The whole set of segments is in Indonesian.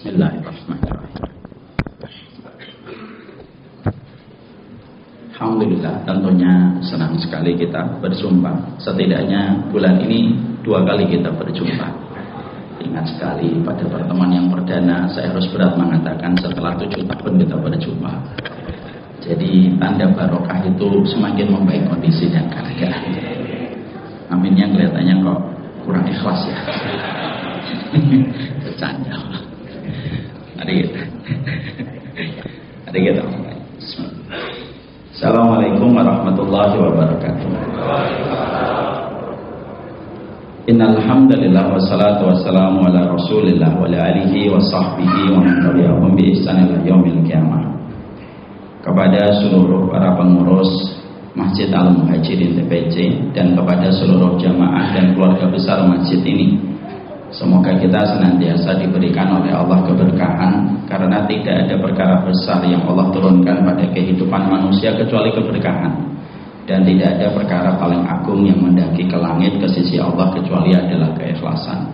Bismillahirrahmanirrahim. Alhamdulillah, tentunya senang sekali kita berjumpa. Setidaknya bulan ini 2 kali kita berjumpa. Ingat sekali pada pertemuan yang perdana saya harus berat mengatakan setelah 7 tahun kita berjumpa. Jadi tanda barokah itu semakin membaik kondisi dan keadaan. Aminnya kelihatannya kok kurang ikhlas ya. Bercanda. Ada kita. Assalamualaikum warahmatullahi wabarakatuh. Innal hamdalillah wassalatu wassalamu ala Rasulillah wa ala alihi wa sahbihi wa man tabi'ahum bi ihsan ila yaumil qiyamah. Kepada seluruh para pengurus Masjid Al-Muhajirin TPC dan kepada seluruh jamaah dan keluarga besar masjid ini, semoga kita senantiasa diberikan oleh Allah keberkahan, karena tidak ada perkara besar yang Allah turunkan pada kehidupan manusia kecuali keberkahan, dan tidak ada perkara paling agung yang mendaki ke langit ke sisi Allah kecuali adalah keikhlasan.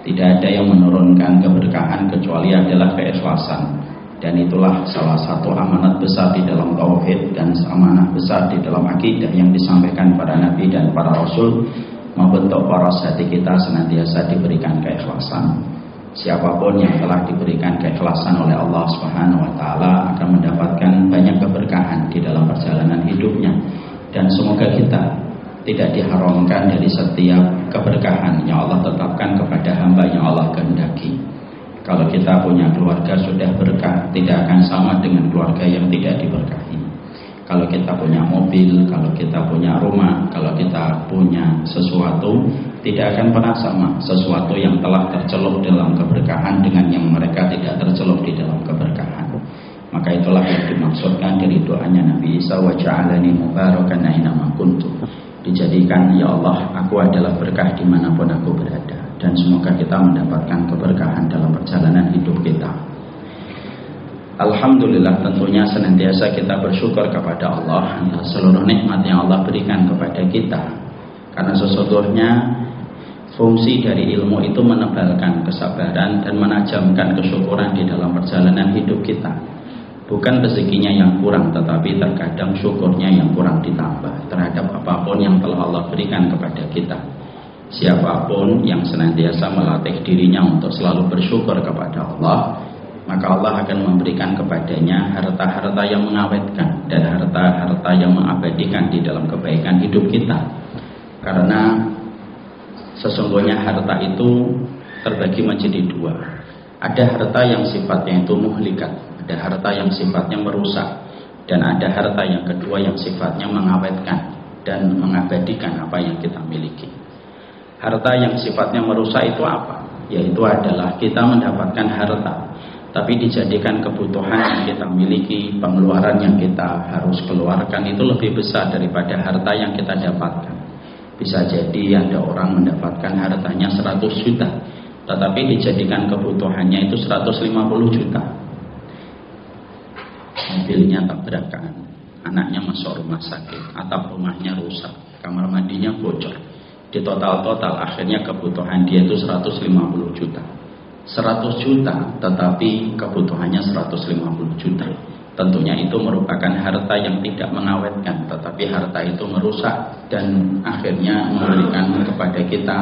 Tidak ada yang menurunkan keberkahan kecuali adalah keikhlasan, dan itulah salah satu amanat besar di dalam tauhid dan amanah besar di dalam akidah yang disampaikan para nabi dan para rasul. Membentuk poros hati kita senantiasa diberikan keikhlasan. Siapapun yang telah diberikan keikhlasan oleh Allah Subhanahu wa taala akan mendapatkan banyak keberkahan di dalam perjalanan hidupnya, dan semoga kita tidak diharamkan dari setiap keberkahan yang Allah tetapkan kepada hamba yang Allah kehendaki. Kalau kita punya keluarga sudah berkah, tidak akan sama dengan keluarga yang tidak diberkahi. Kalau kita punya mobil, kalau kita punya rumah, kalau kita punya sesuatu, tidak akan pernah sama sesuatu yang telah tercelup dalam keberkahan dengan yang mereka tidak tercelup di dalam keberkahan. Maka itulah yang dimaksudkan dari doanya Nabi Isa, wa ja'alani mubarakan aina ma kuntu. Dijadikan, ya Allah, aku adalah berkah dimanapun aku berada. Dan semoga kita mendapatkan keberkahan dalam perjalanan hidup kita. Alhamdulillah, tentunya senantiasa kita bersyukur kepada Allah atas seluruh nikmat yang Allah berikan kepada kita. Karena sesungguhnya fungsi dari ilmu itu menebalkan kesabaran dan menajamkan kesyukuran di dalam perjalanan hidup kita. Bukan rezekinya yang kurang, tetapi terkadang syukurnya yang kurang ditambah terhadap apapun yang telah Allah berikan kepada kita. Siapapun yang senantiasa melatih dirinya untuk selalu bersyukur kepada Allah, maka Allah akan memberikan kepadanya harta-harta yang mengawetkan dan harta-harta yang mengabadikan di dalam kebaikan hidup kita. Karena sesungguhnya harta itu terbagi menjadi 2. Ada harta yang sifatnya itu muhlikat, ada harta yang sifatnya merusak, dan ada harta yang kedua yang sifatnya mengawetkan dan mengabadikan apa yang kita miliki. Harta yang sifatnya merusak itu apa? Yaitu adalah kita mendapatkan harta, tapi dijadikan kebutuhan yang kita miliki, pengeluaran yang kita harus keluarkan itu lebih besar daripada harta yang kita dapatkan. Bisa jadi ada orang mendapatkan hartanya 100 juta, tetapi dijadikan kebutuhannya itu 150 juta. Mobilnya tabrakan, anaknya masuk rumah sakit, atap rumahnya rusak, kamar mandinya bocor. Di total akhirnya kebutuhan dia itu 150 juta. 100 juta tetapi kebutuhannya 150 juta. Tentunya itu merupakan harta yang tidak mengawetkan, tetapi harta itu merusak dan akhirnya memberikan kepada kita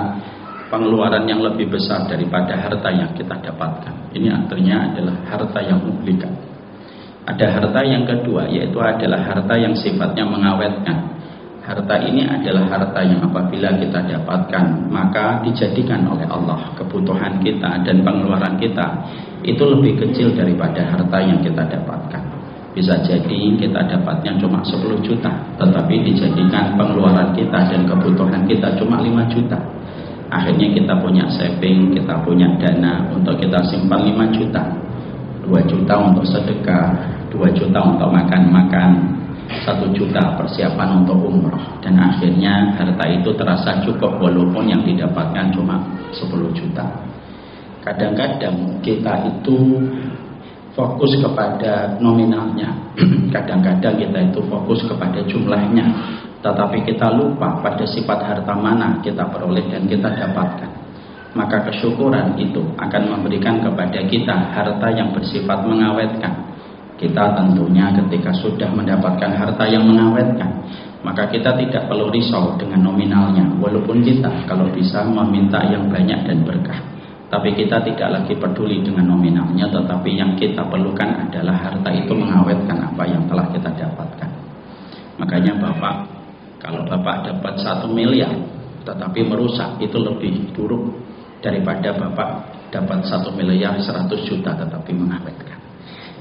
pengeluaran yang lebih besar daripada harta yang kita dapatkan. Ini artinya adalah harta yang muhlikat. Ada harta yang kedua, yaitu adalah harta yang sifatnya mengawetkan. Harta ini adalah harta yang apabila kita dapatkan, maka dijadikan oleh Allah kebutuhan kita dan pengeluaran kita itu lebih kecil daripada harta yang kita dapatkan. Bisa jadi kita dapatnya cuma 10 juta, tetapi dijadikan pengeluaran kita dan kebutuhan kita cuma 5 juta. Akhirnya kita punya saving, kita punya dana untuk kita simpan 5 juta. 2 juta untuk sedekah, 2 juta untuk makan-makan, 1 juta persiapan untuk umroh, dan akhirnya harta itu terasa cukup walaupun yang didapatkan cuma 10 juta. Kadang-kadang kita itu fokus kepada nominalnya, kadang-kadang kita itu fokus kepada jumlahnya, tetapi kita lupa pada sifat harta mana kita peroleh dan kita dapatkan. maka kesyukuran itu akan memberikan kepada kita harta yang bersifat mengawetkan. Kita tentunya ketika sudah mendapatkan harta yang mengawetkan, maka kita tidak perlu risau dengan nominalnya, walaupun kita kalau bisa meminta yang banyak dan berkah. Tapi kita tidak lagi peduli dengan nominalnya, tetapi yang kita perlukan adalah harta itu mengawetkan apa yang telah kita dapatkan. Makanya Bapak, kalau Bapak dapat 1 miliar tetapi merusak, itu lebih buruk daripada Bapak dapat 1 miliar 100 juta tetapi mengawetkan.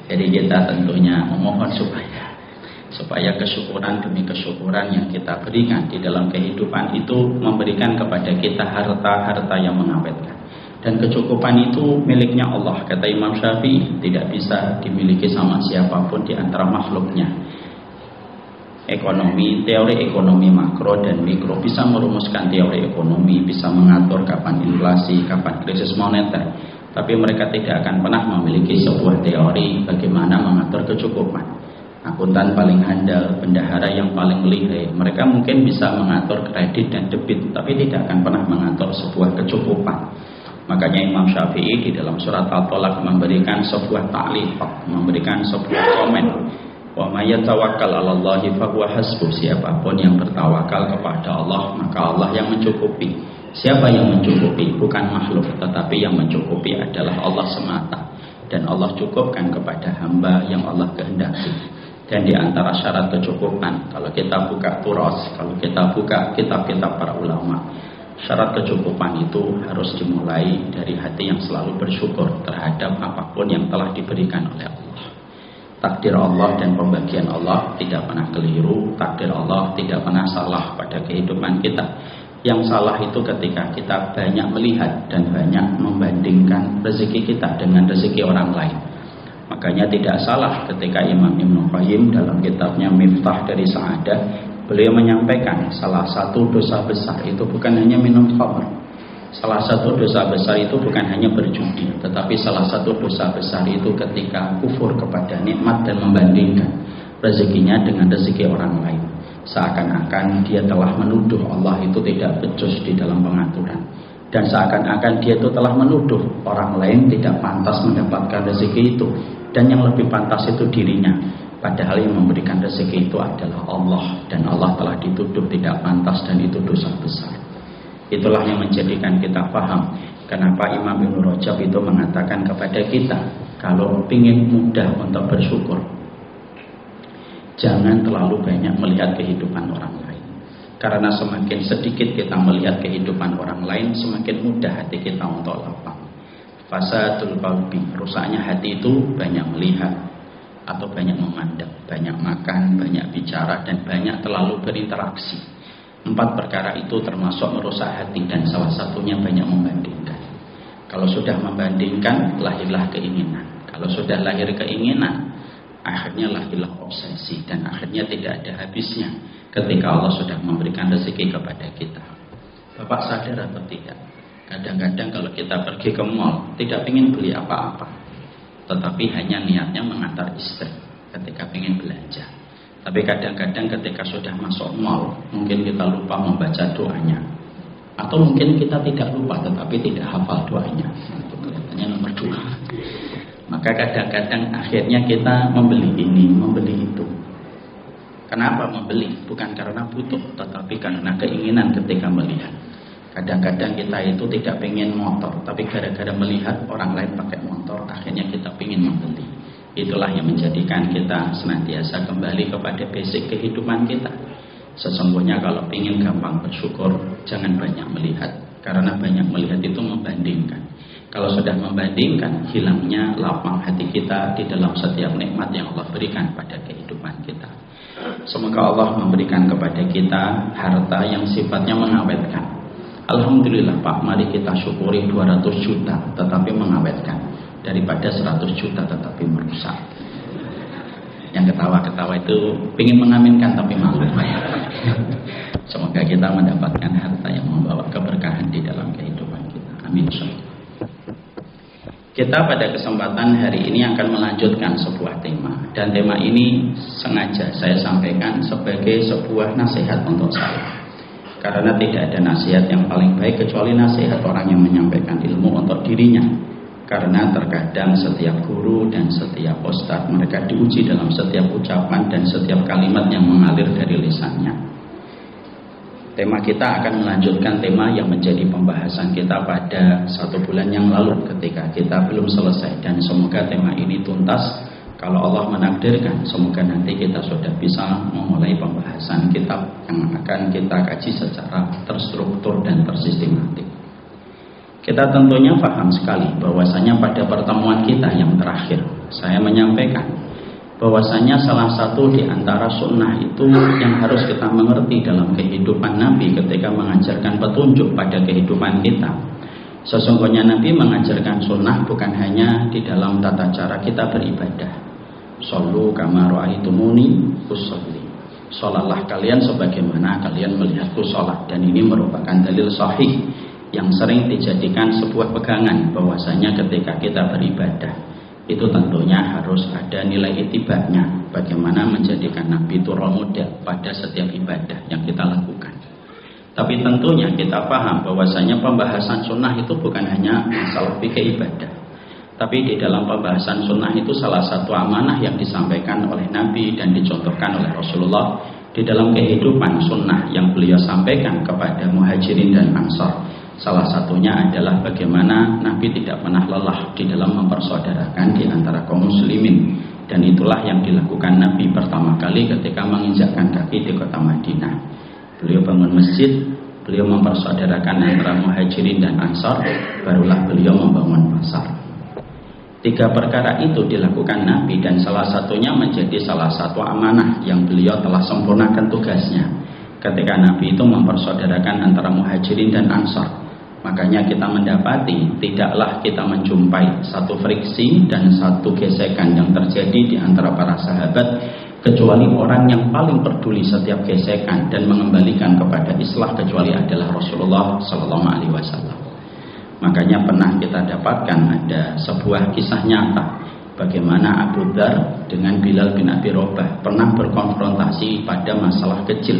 Jadi kita tentunya memohon supaya kesyukuran demi kesyukuran yang kita berikan di dalam kehidupan itu memberikan kepada kita harta-harta yang mengawetkan. Dan kecukupan itu miliknya Allah. Kata Imam Syafi'i, tidak bisa dimiliki sama siapapun di antara makhluknya. Teori ekonomi makro dan mikro bisa merumuskan teori ekonomi, bisa mengatur kapan inflasi, kapan krisis moneter. Tapi mereka tidak akan pernah memiliki sebuah teori bagaimana mengatur kecukupan. Akuntan paling handal, bendahara yang paling lihai, mereka mungkin bisa mengatur kredit dan debit, tapi tidak akan pernah mengatur sebuah kecukupan. Makanya Imam Syafi'i di dalam surat At-Tolak memberikan sebuah ta'liqat, memberikan sebuah komen. Wa may yatawakkal 'alallahi fahuwa hasbuh. Siapapun yang bertawakal kepada Allah, maka Allah yang mencukupi. Siapa yang mencukupi? Bukan makhluk, tetapi yang mencukupi adalah Allah semata. Dan Allah cukupkan kepada hamba yang Allah kehendaki. Dan di antara syarat kecukupan, kalau kita buka turas, kalau kita buka kitab-kitab para ulama, syarat kecukupan itu harus dimulai dari hati yang selalu bersyukur terhadap apapun yang telah diberikan oleh Allah. Takdir Allah dan pembagian Allah tidak pernah keliru. Takdir Allah tidak pernah salah pada kehidupan kita. Yang salah itu ketika kita banyak melihat dan banyak membandingkan rezeki kita dengan rezeki orang lain. Makanya tidak salah ketika Imam Ibnu Qayyim dalam kitabnya Miftah dari Sa'adah, beliau menyampaikan salah satu dosa besar itu bukan hanya minum khamr. Salah satu dosa besar itu bukan hanya berjudi, tetapi salah satu dosa besar itu ketika kufur kepada nikmat dan membandingkan rezekinya dengan rezeki orang lain. Seakan-akan dia telah menuduh Allah itu tidak becus di dalam pengaturan. Dan seakan-akan dia itu telah menuduh orang lain tidak pantas mendapatkan rezeki itu. Dan yang lebih pantas itu dirinya. Padahal yang memberikan rezeki itu adalah Allah. Dan Allah telah dituduh tidak pantas dan itu dosa besar. Itulah yang menjadikan kita paham kenapa Imam Ibnu Rajab itu mengatakan kepada kita, kalau ingin mudah untuk bersyukur, jangan terlalu banyak melihat kehidupan orang lain. Karena semakin sedikit kita melihat kehidupan orang lain, semakin mudah hati kita untuk lapang. Fasadul qalbi, rusaknya hati itu banyak melihat atau banyak memandang, banyak makan, banyak bicara, dan banyak terlalu berinteraksi. 4 perkara itu termasuk merusak hati, dan salah satunya banyak membandingkan. Kalau sudah membandingkan, lahirlah keinginan. Kalau sudah lahir keinginan, akhirnya lahirlah obsesi, dan akhirnya tidak ada habisnya ketika Allah sudah memberikan rezeki kepada kita. Bapak sadar atau tidak? Kadang-kadang kalau kita pergi ke mall, tidak ingin beli apa-apa, tetapi hanya niatnya mengantar istri ketika ingin belanja. Tapi kadang-kadang ketika sudah masuk mall, mungkin kita lupa membaca doanya, atau mungkin kita tidak lupa tetapi tidak hafal doanya. Itu kelihatannya nomor 2. Maka kadang-kadang akhirnya kita membeli ini, membeli itu. Kenapa membeli? Bukan karena butuh, tetapi karena keinginan ketika melihat. Kadang-kadang kita itu tidak pengen motor, tapi gara-gara melihat orang lain pakai motor, akhirnya kita pengen membeli. Itulah yang menjadikan kita senantiasa kembali kepada basic kehidupan kita. Sesungguhnya kalau ingin gampang bersyukur, jangan banyak melihat. Karena banyak melihat itu membandingkan. Kalau sudah membandingkan, hilangnya lapang hati kita di dalam setiap nikmat yang Allah berikan pada kehidupan kita. Semoga Allah memberikan kepada kita harta yang sifatnya mengawetkan. Alhamdulillah Pak, mari kita syukuri 200 juta tetapi mengawetkan, daripada 100 juta tetapi merusak. Yang ketawa-ketawa itu ingin mengaminkan tapi malu. Semoga kita mendapatkan harta yang membawa keberkahan di dalam kehidupan kita. Amin. Kita pada kesempatan hari ini akan melanjutkan sebuah tema. Dan tema ini sengaja saya sampaikan sebagai sebuah nasihat untuk saya. Karena tidak ada nasihat yang paling baik kecuali nasihat orang yang menyampaikan ilmu untuk dirinya. Karena terkadang setiap guru dan setiap ustadz mereka diuji dalam setiap ucapan dan setiap kalimat yang mengalir dari lisannya. Tema kita akan melanjutkan tema yang menjadi pembahasan kita pada 1 bulan yang lalu ketika kita belum selesai. Dan semoga tema ini tuntas. Kalau Allah menakdirkan, semoga nanti kita sudah bisa memulai pembahasan kitab yang akan kita kaji secara terstruktur dan tersistematik. Kita tentunya paham sekali bahwasanya pada pertemuan kita yang terakhir, saya menyampaikan bahwasanya salah satu di antara sunnah itu yang harus kita mengerti dalam kehidupan Nabi ketika mengajarkan petunjuk pada kehidupan kita. Sesungguhnya Nabi mengajarkan sunnah bukan hanya di dalam tata cara kita beribadah. Shollu kama ra'aitumuni usolli. Sholatlah kalian sebagaimana kalian melihatku sholat. Dan ini merupakan dalil sahih yang sering dijadikan sebuah pegangan bahwasanya ketika kita beribadah itu tentunya harus ada nilai itibanya. Bagaimana menjadikan Nabi itu role model pada setiap ibadah yang kita lakukan. Tapi tentunya kita paham bahwasanya pembahasan sunnah itu bukan hanya masalah fikih ibadah. Tapi di dalam pembahasan sunnah itu salah satu amanah yang disampaikan oleh Nabi dan dicontohkan oleh Rasulullah di dalam kehidupan sunnah yang beliau sampaikan kepada muhajirin dan ansar. Salah satunya adalah bagaimana Nabi tidak pernah lelah di dalam mempersaudarakan di antara kaum muslimin. Dan itulah yang dilakukan Nabi pertama kali ketika menginjakkan kaki di kota Madinah. Beliau bangun masjid, beliau mempersaudarakan antara muhajirin dan ansar, barulah beliau membangun pasar. 3 perkara itu dilakukan Nabi dan salah satunya menjadi salah satu amanah yang beliau telah sempurnakan tugasnya. Ketika Nabi itu mempersaudarakan antara muhajirin dan ansar, makanya kita mendapati tidaklah kita menjumpai satu friksi dan satu gesekan yang terjadi di antara para sahabat kecuali orang yang paling peduli setiap gesekan dan mengembalikan kepada islah kecuali adalah Rasulullah SAW. Makanya pernah kita dapatkan ada sebuah kisah nyata bagaimana Abu Dzar dengan Bilal bin Abi Robah pernah berkonfrontasi pada masalah kecil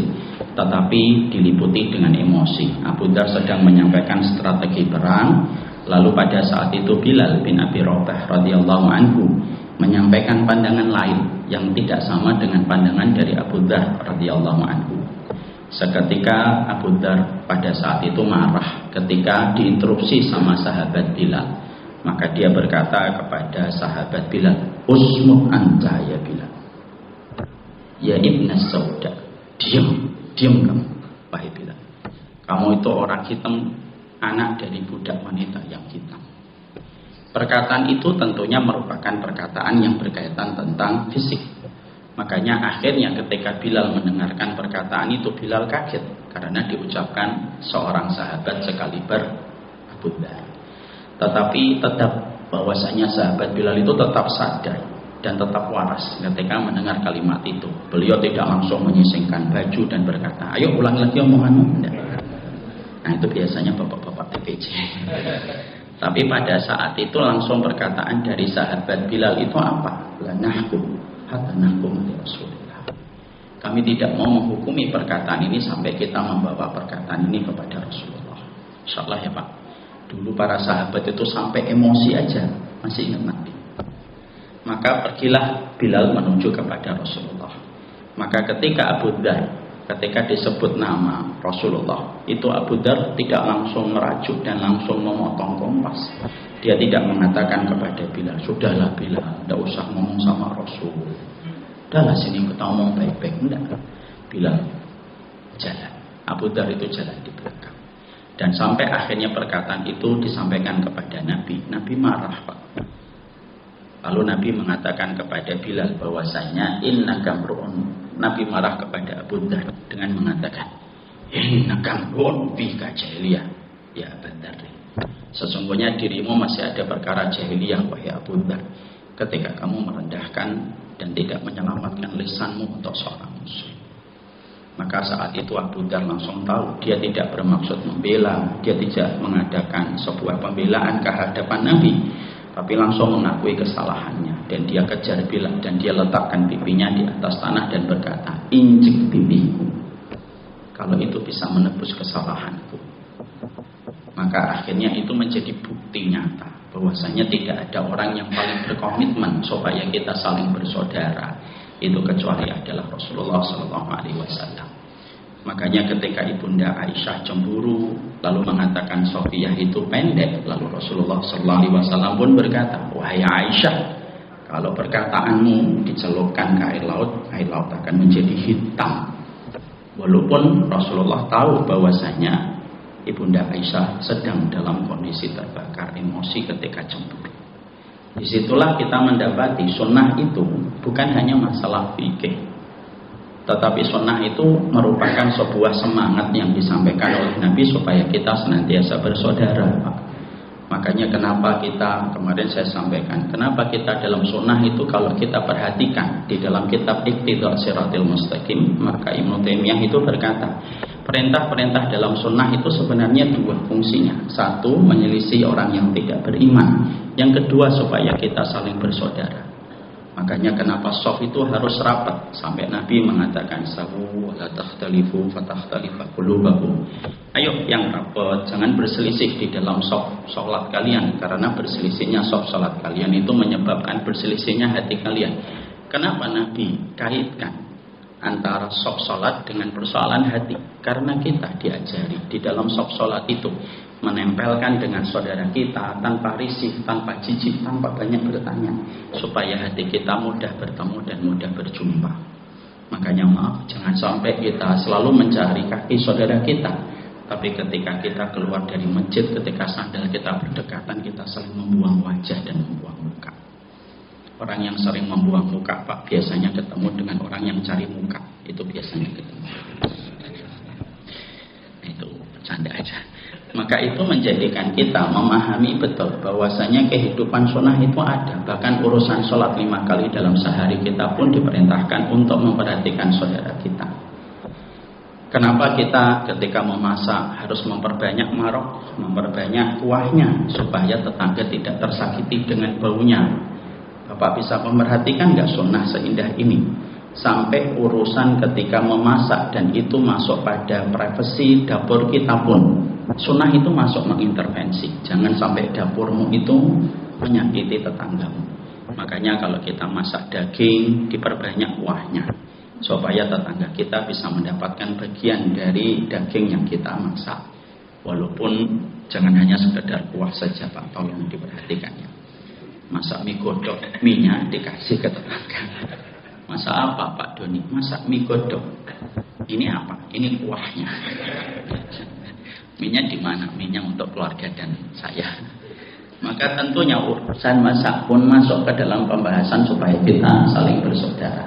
tetapi diliputi dengan emosi. Abu Dzar sedang menyampaikan strategi perang, lalu pada saat itu Bilal bin Abi Robah radhiyallahu anhu menyampaikan pandangan lain yang tidak sama dengan pandangan dari Abu Dzar radhiyallahu anhu. Seketika Abu Dzar pada saat itu marah ketika diinterupsi sama sahabat Bilal. Maka dia berkata kepada sahabat Bilal, "Usmut anta ya Bilal. Ya ibnas sauda." Diam kamu, wahai Bilal. Kamu itu orang hitam, anak dari budak wanita yang hitam. Perkataan itu tentunya merupakan perkataan yang berkaitan tentang fisik. Makanya akhirnya ketika Bilal mendengarkan perkataan itu, Bilal kaget karena diucapkan seorang sahabat sekaliber Abu Dzar. Tetapi tetap bahwasanya sahabat Bilal itu tetap sadar dan tetap waras ketika mendengar kalimat itu. Beliau tidak langsung menyisingkan baju dan berkata, "Ayo ulang lagi omonganmu." Nah itu biasanya bapak-bapak TPJ. Tapi pada saat itu langsung perkataan dari sahabat Bilal itu apa? La nahkum hatta nahkum bi Rasulillah. Kami tidak mau menghukumi perkataan ini sampai kita membawa perkataan ini kepada Rasulullah. Insyaallah ya Pak. Dulu para sahabat itu sampai emosi aja, masih ingat Nabi. Maka pergilah Bilal menuju kepada Rasulullah. Maka ketika Abu Dzar, ketika disebut nama Rasulullah, itu Abu Dzar tidak langsung merajuk dan langsung memotong kompas. Dia tidak mengatakan kepada Bilal, "Sudahlah Bilal, tidak usah ngomong sama Rasul. Udahlah sini kita ngomong baik-baik." Enggak. Bilal jalan. Abu Dzar itu jalan di belakang. Dan sampai akhirnya perkataan itu disampaikan kepada Nabi. Nabi marah Pak. Lalu Nabi mengatakan kepada Bilal bahwasanya innaka mru'un. Nabi marah kepada Abu Dzar dengan mengatakan, "Innaka mru'un bika jahiliyah ya Abu Dzar. Sesungguhnya dirimu masih ada perkara jahiliyah wahai Abu Dzar, ketika kamu merendahkan dan tidak menyelamatkan lisanmu untuk seorang muslim." Maka saat itu Abu Dzar langsung tahu dia tidak bermaksud membela, dia tidak mengadakan sebuah pembelaan ke hadapan Nabi, tapi langsung mengakui kesalahannya. Dan dia kejar Bilal dan dia letakkan pipinya di atas tanah dan berkata, "Injek pipiku." kalau itu bisa menebus kesalahanku. Maka akhirnya itu menjadi bukti nyata bahwasanya tidak ada orang yang paling berkomitmen supaya kita saling bersaudara itu kecuali adalah Rasulullah SAW. Makanya ketika Ibunda Aisyah cemburu lalu mengatakan Sofiyah itu pendek, lalu Rasulullah SAW pun berkata, wahai Aisyah, kalau perkataanmu dicelupkan ke air laut akan menjadi hitam. Walaupun Rasulullah tahu bahwasanya Ibunda Aisyah sedang dalam kondisi terbakar emosi ketika cemburu. Disitulah kita mendapati sunnah itu bukan hanya masalah fikih, tetapi sunnah itu merupakan sebuah semangat yang disampaikan oleh Nabi supaya kita senantiasa bersaudara, Pak. Makanya kenapa kita, kemarin saya sampaikan, kenapa kita dalam sunnah itu kalau kita perhatikan di dalam kitab Iqtidaa Shiratal Mustaqim, maka Ibnu Taimiyah itu berkata, perintah-perintah dalam sunnah itu sebenarnya dua fungsinya. Satu, menyelisih orang yang tidak beriman. Yang kedua, supaya kita saling bersaudara. Makanya kenapa shaf itu harus rapat, sampai Nabi mengatakan sawu wala takhtalifu fatakhtalifa qulubakum. Ayo yang rapat, jangan berselisih di dalam shaf salat kalian, karena berselisihnya shaf salat kalian itu menyebabkan berselisihnya hati kalian. Kenapa Nabi kaitkan antara shaf salat dengan persoalan hati? Karena kita diajari di dalam shaf salat itu menempelkan dengan saudara kita tanpa risih, tanpa jijik, tanpa banyak bertanya, supaya hati kita mudah bertemu dan mudah berjumpa. Makanya maaf, jangan sampai kita selalu mencari kaki saudara kita, tapi ketika kita keluar dari masjid, ketika sandal kita berdekatan, kita saling membuang wajah dan membuang muka. Orang yang sering membuang muka, Pak, biasanya ketemu dengan orang yang cari muka. Itu biasanya ketemu. Itu bercanda aja. Maka itu menjadikan kita memahami betul bahwasanya kehidupan sunnah itu ada. Bahkan urusan sholat 5 kali dalam sehari kita pun diperintahkan untuk memperhatikan saudara kita. Kenapa kita ketika memasak harus memperbanyak marok, memperbanyak kuahnya, supaya tetangga tidak tersakiti dengan baunya. Bapak bisa memperhatikan gak sunnah seindah ini? Sampai urusan ketika memasak dan itu masuk pada privasi dapur kita pun, sunnah itu masuk mengintervensi. Jangan sampai dapurmu itu menyakiti tetanggamu. Makanya kalau kita masak daging, diperbanyak kuahnya, supaya tetangga kita bisa mendapatkan bagian dari daging yang kita masak. Walaupun jangan hanya sekedar kuah saja, Pak, tolong diperhatikannya. Masak mie godok, mie-nya dikasih ke tetangga. Masak apa, Pak Doni? Masak mie godok. Ini apa? Ini kuahnya. Mie-nya di mana? Mie-nya untuk keluarga dan saya. Maka tentunya urusan masak pun masuk ke dalam pembahasan supaya kita saling bersaudara.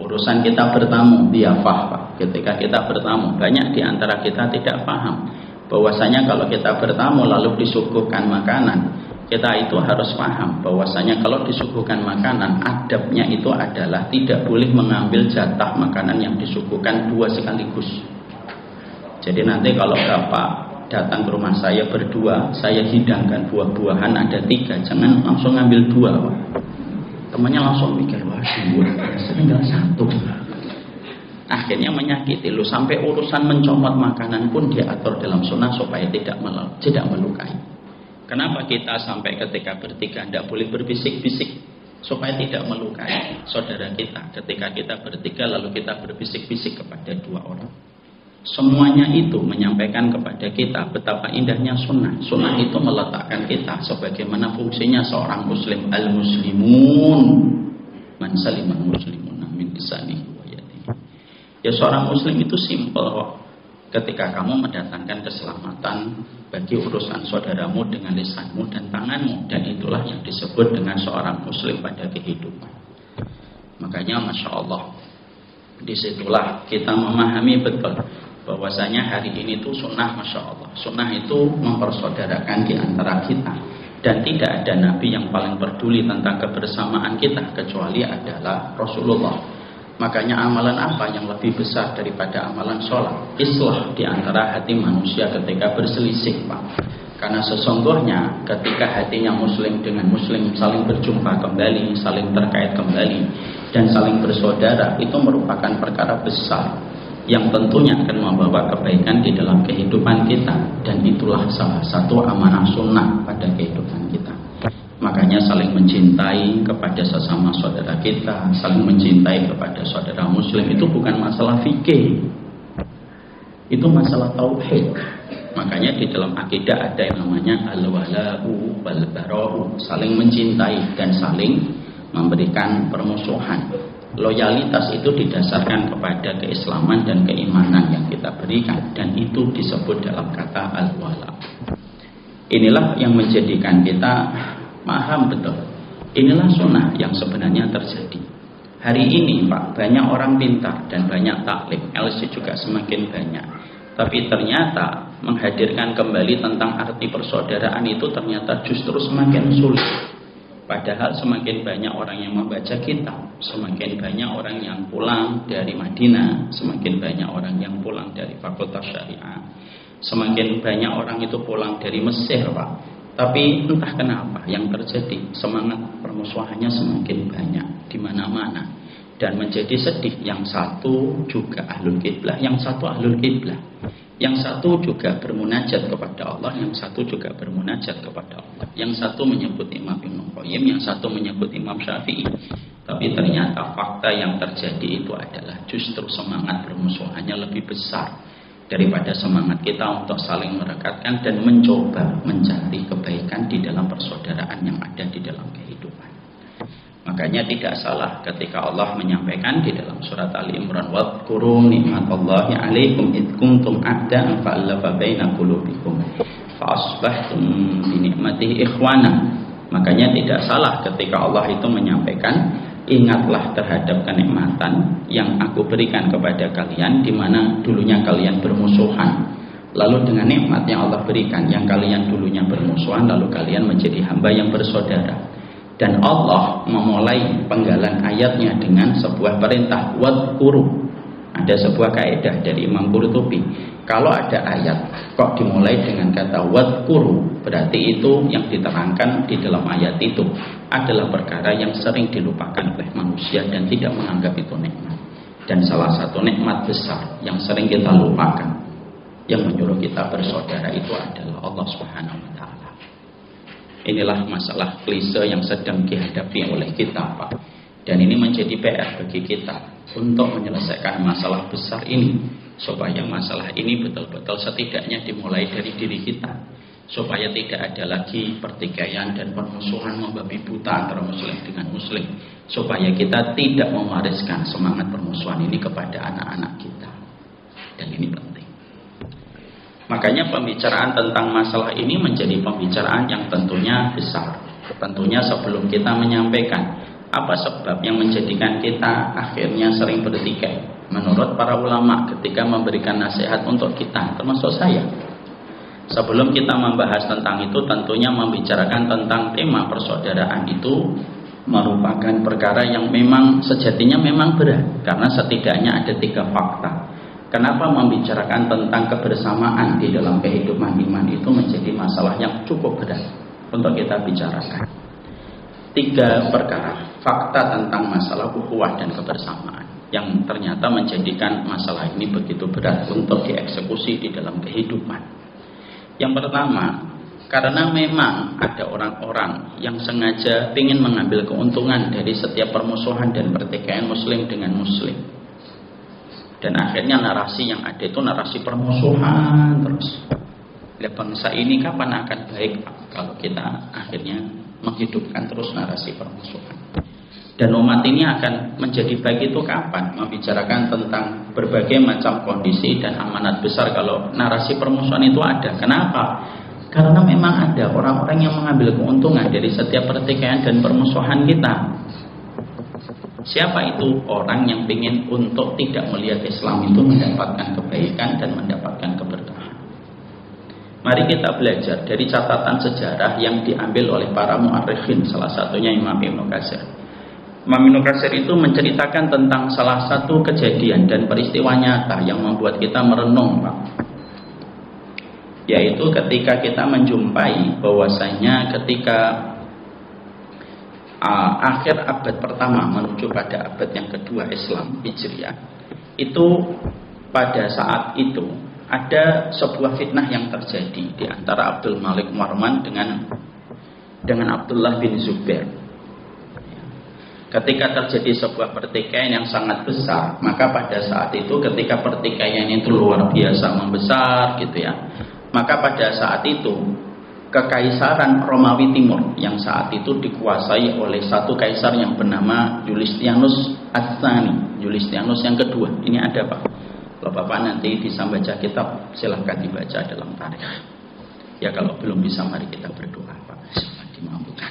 Urusan kita bertamu, diafah, Pak. Ketika kita bertamu, banyak di antara kita tidak paham bahwasanya kalau kita bertamu lalu disuguhkan makanan, kita itu harus paham bahwasanya kalau disuguhkan makanan, adabnya itu adalah tidak boleh mengambil jatah makanan yang disuguhkan 2 sekaligus. Jadi nanti kalau Bapak datang ke rumah saya berdua, saya hidangkan buah-buahan ada 3, jangan langsung ngambil 2, Pak. Temannya langsung mikir, wah 2, tinggal 1. Akhirnya menyakiti lu, sampai urusan mencomot makanan pun diatur dalam sunnah supaya tidak melukai. Kenapa kita sampai ketika bertiga tidak boleh berbisik-bisik supaya tidak melukai saudara kita? Ketika kita bertiga lalu kita berbisik-bisik kepada 2 orang. Semuanya itu menyampaikan kepada kita betapa indahnya sunnah. Sunnah itu meletakkan kita sebagaimana fungsinya seorang muslim. Al-muslimun man saliman muslimun min lisanihi wa yadihi. Ya seorang muslim itu simpel kok. Ketika kamu mendatangkan keselamatan bagi urusan saudaramu dengan lisanmu dan tanganmu, dan itulah yang disebut dengan seorang muslim pada kehidupan. Makanya Masya Allah, disitulah kita memahami betul bahwasanya hari ini itu sunnah. Masya Allah, sunnah itu mempersaudarakan di antara kita, dan tidak ada nabi yang paling peduli tentang kebersamaan kita kecuali adalah Rasulullah. Makanya amalan apa yang lebih besar daripada amalan sholat? Islah di antara hati manusia ketika berselisih, Pak. Karena sesungguhnya ketika hatinya muslim dengan muslim saling berjumpa kembali, saling terkait kembali, dan saling bersaudara, itu merupakan perkara besar yang tentunya akan membawa kebaikan di dalam kehidupan kita, dan itulah salah satu amanah sunnah pada kehidupan kita. Makanya saling mencintai kepada sesama saudara kita, saling mencintai kepada saudara muslim itu bukan masalah fikih, itu masalah tauhid. Makanya di dalam akidah ada yang namanya al-wala'u wal-bara'u, saling mencintai dan saling memberikan permusuhan. Loyalitas itu didasarkan kepada keislaman dan keimanan yang kita berikan, dan itu disebut dalam kata al-wala. Inilah yang menjadikan kita paham betul. Inilah sunnah yang sebenarnya terjadi. Hari ini Pak, banyak orang pintar dan banyak taklim, LC juga semakin banyak. Tapi ternyata menghadirkan kembali tentang arti persaudaraan itu ternyata justru semakin sulit. Padahal semakin banyak orang yang membaca kitab, semakin banyak orang yang pulang dari Madinah, semakin banyak orang yang pulang dari Fakultas Syariah, semakin banyak orang itu pulang dari Mesir Pak. Tapi entah kenapa yang terjadi, semangat permusuhannya semakin banyak di mana-mana. Dan menjadi sedih, yang satu juga ahlul qiblah, yang satu ahlul qiblah, yang satu juga bermunajat kepada Allah, yang satu juga bermunajat kepada Allah, yang satu menyebut Imam Ibnu Qayyim, yang satu menyebut Imam Syafi'i. Tapi ternyata fakta yang terjadi itu adalah justru semangat permusuhannya lebih besar daripada semangat kita untuk saling merekatkan dan mencoba mencari kebaikan di dalam persaudaraan yang ada di dalam kehidupan. Makanya tidak salah ketika Allah menyampaikan di dalam surat Ali Imran, wadhkuru ni'matallahi 'alaikum id kuntum a'da'an fa'alafa baina qulubikum fa asbahtum bi ni'matihi ikhwana. Makanya tidak salah ketika Allah itu menyampaikan, ingatlah terhadap kenikmatan yang aku berikan kepada kalian di mana dulunya kalian bermusuhan. Lalu dengan nikmat yang Allah berikan yang kalian dulunya bermusuhan, lalu kalian menjadi hamba yang bersaudara. Dan Allah memulai penggalan ayatnya dengan sebuah perintah, wadhkuru. Ada sebuah kaidah dari Imam Qurtubi, kalau ada ayat kok dimulai dengan kata wadhkuru, berarti itu yang diterangkan di dalam ayat itu adalah perkara yang sering dilupakan oleh manusia dan tidak menganggap itu nikmat. Dan salah satu nikmat besar yang sering kita lupakan, yang menyuruh kita bersaudara, itu adalah Allah Subhanahu wa Ta'ala. Inilah masalah klise yang sedang dihadapi oleh kita Pak. Dan ini menjadi PR bagi kita untuk menyelesaikan masalah besar ini, supaya masalah ini betul-betul setidaknya dimulai dari diri kita, supaya tidak ada lagi pertikaian dan permusuhan membabi buta antara muslim dengan muslim, supaya kita tidak mewariskan semangat permusuhan ini kepada anak-anak kita. Dan ini penting. Makanya pembicaraan tentang masalah ini menjadi pembicaraan yang tentunya besar. Tentunya sebelum kita menyampaikan apa sebab yang menjadikan kita akhirnya sering bertikai, menurut para ulama ketika memberikan nasihat untuk kita, termasuk saya, sebelum kita membahas tentang itu, tentunya membicarakan tentang tema persaudaraan itu merupakan perkara yang memang sejatinya memang berat, karena setidaknya ada 3 fakta. Kenapa membicarakan tentang kebersamaan di dalam kehidupan iman itu menjadi masalah yang cukup berat untuk kita bicarakan. 3 perkara, fakta tentang masalah ukhuwah dan kebersamaan, yang ternyata menjadikan masalah ini begitu berat untuk dieksekusi di dalam kehidupan. Yang pertama, karena memang ada orang-orang yang sengaja ingin mengambil keuntungan dari setiap permusuhan dan pertikaian muslim dengan muslim. Dan akhirnya narasi yang ada itu narasi permusuhan terus. Bangsa ini kapan akan baik kalau kita akhirnya menghidupkan terus narasi permusuhan? Dan umat ini akan menjadi baik itu kapan? Membicarakan tentang berbagai macam kondisi dan amanat besar kalau narasi permusuhan itu ada. Kenapa? Karena memang ada orang-orang yang mengambil keuntungan dari setiap pertikaian dan permusuhan kita. Siapa itu? Orang yang ingin untuk tidak melihat Islam itu mendapatkan kebaikan dan mendapatkan keberkahan. Mari kita belajar dari catatan sejarah yang diambil oleh para mu'arrikhin, salah satunya Imam Ibnu Katsir. Imam Ibnu Katsir itu menceritakan tentang salah satu kejadian dan peristiwa nyata yang membuat kita merenung, Pak. Yaitu ketika kita menjumpai bahwasanya ketika akhir abad pertama menuju pada abad yang kedua Islam Hijriah, itu pada saat itu ada sebuah fitnah yang terjadi di antara Abdul Malik Marwan dengan Abdullah bin Zubair. Ketika terjadi sebuah pertikaian yang sangat besar, maka pada saat itu ketika pertikaian itu luar biasa membesar gitu ya, maka pada saat itu kekaisaran Romawi Timur yang saat itu dikuasai oleh satu kaisar yang bernama Julistianus Ats-Tsani, Julistianus yang kedua. Ini ada Pak, kalau Bapak nanti bisa baca kitab silahkan dibaca dalam tarikh ya, kalau belum bisa mari kita berdoa Pak, semoga dimampukan.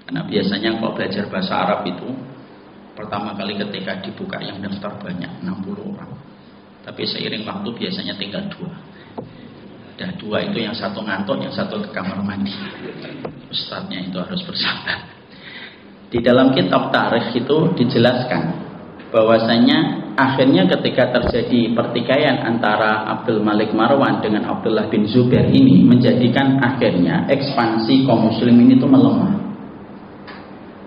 Karena biasanya kalau belajar bahasa Arab itu pertama kali ketika dibuka yang daftar banyak 60 orang, tapi seiring waktu biasanya tinggal 2. Ada 2 itu yang satu ngantuk, yang satu ke kamar mandi. Ustadznya itu harus bersabar. Di dalam kitab tarikh itu dijelaskan bahwasanya akhirnya ketika terjadi pertikaian antara Abdul Malik Marwan dengan Abdullah bin Zubair ini menjadikan akhirnya ekspansi kaum muslimin itu melemah.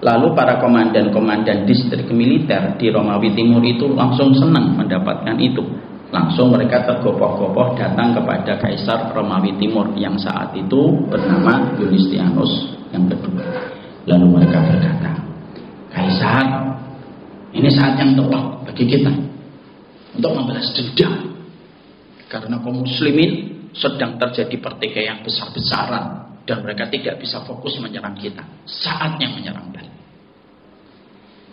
Lalu para komandan-komandan distrik militer di Romawi Timur itu langsung senang mendapatkan itu. Langsung mereka tergopoh-gopoh datang kepada Kaisar Romawi Timur yang saat itu bernama Julistianus yang kedua. Lalu mereka berkata, Kaisar, ini saat yang tepat bagi kita untuk membalas dendam. Karena kaum muslimin sedang terjadi pertikaian besar-besaran dan mereka tidak bisa fokus menyerang kita. Saatnya menyerang balik.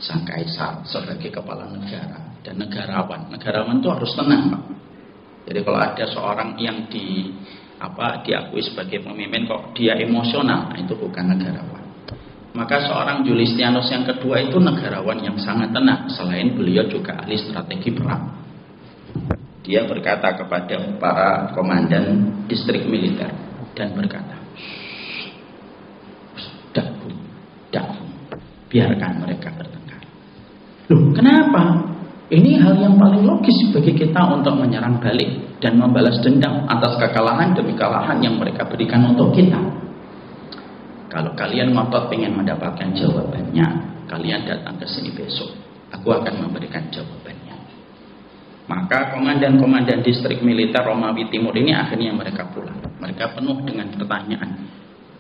Sang kaisar sebagai kepala negara dan negarawan itu harus tenang Pak. Jadi kalau ada seorang yang diakui sebagai pemimpin kok dia emosional, nah itu bukan negarawan. Maka seorang Julistianus yang kedua itu negarawan yang sangat tenang. Selain beliau juga ahli strategi perang. Dia berkata kepada para komandan distrik militer dan berkata, biarkan mereka bertengkar. Loh, kenapa? Ini hal yang paling logis bagi kita untuk menyerang balik dan membalas dendam atas kekalahan demi kekalahan yang mereka berikan untuk kita. Kalau kalian ngotot pengen mendapatkan jawabannya, kalian datang ke sini besok. Aku akan memberikan jawabannya. Maka komandan-komandan distrik militer Romawi Timur ini akhirnya mereka pulang. Mereka penuh dengan pertanyaan.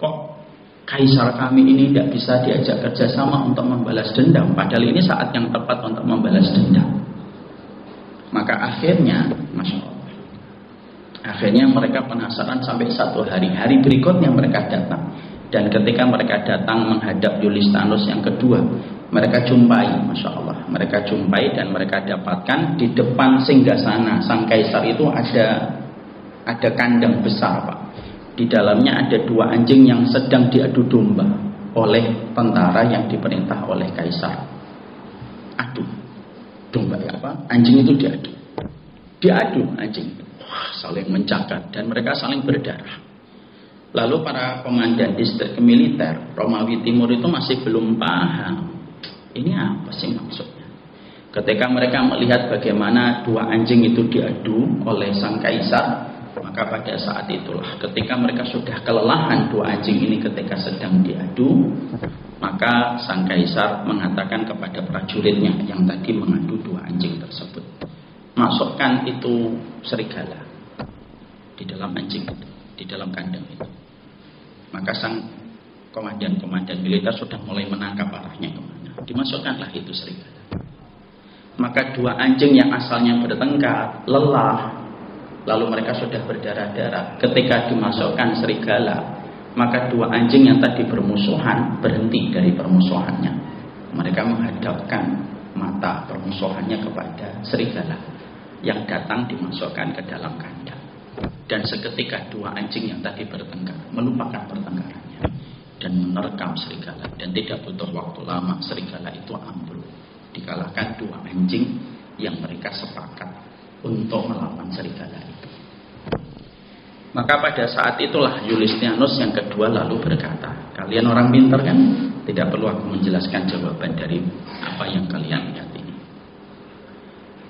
Kok Kaisar kami ini tidak bisa diajak kerjasama untuk membalas dendam, padahal ini saat yang tepat untuk membalas dendam. Maka akhirnya, Masya Allah, akhirnya mereka penasaran sampai satu hari berikutnya mereka datang. Dan ketika mereka datang menghadap Julistianus yang kedua, mereka jumpai, Masya Allah, mereka jumpai dan mereka dapatkan di depan singgasana sang kaisar itu ada kandang besar Pak. Di dalamnya ada 2 anjing yang sedang diadu domba oleh tentara yang diperintah oleh kaisar. Adu domba anjing itu diadu anjing. Wah, saling mencakar dan mereka saling berdarah. Lalu para komandan distrik militer Romawi Timur itu masih belum paham ini apa sih maksudnya. Ketika mereka melihat bagaimana 2 anjing itu diadu oleh sang kaisar, maka pada saat itulah ketika mereka sudah kelelahan 2 anjing ini ketika sedang diadu, maka sang kaisar mengatakan kepada prajuritnya yang tadi mengadu 2 anjing tersebut, masukkan itu serigala di dalam anjing itu, di dalam kandang itu. Maka sang komandan-komandan militer sudah mulai menangkap arahnya kemana. Dimasukkanlah itu serigala. Maka 2 anjing yang asalnya bertengkar, lelah, lalu mereka sudah berdarah-darah. Ketika dimasukkan serigala, maka 2 anjing yang tadi bermusuhan berhenti dari permusuhannya. Mereka menghadapkan mata permusuhannya kepada serigala yang datang dimasukkan ke dalam kandang. Dan seketika 2 anjing yang tadi bertengkar melupakan pertengkarannya dan menerkam serigala. Dan tidak butuh waktu lama serigala itu ambruk, dikalahkan 2 anjing yang mereka sepakat untuk melawan serigala itu. Maka pada saat itulah Julistianus yang kedua lalu berkata, kalian orang pintar kan? Tidak perlu aku menjelaskan jawaban dari apa yang kalian lihat ini.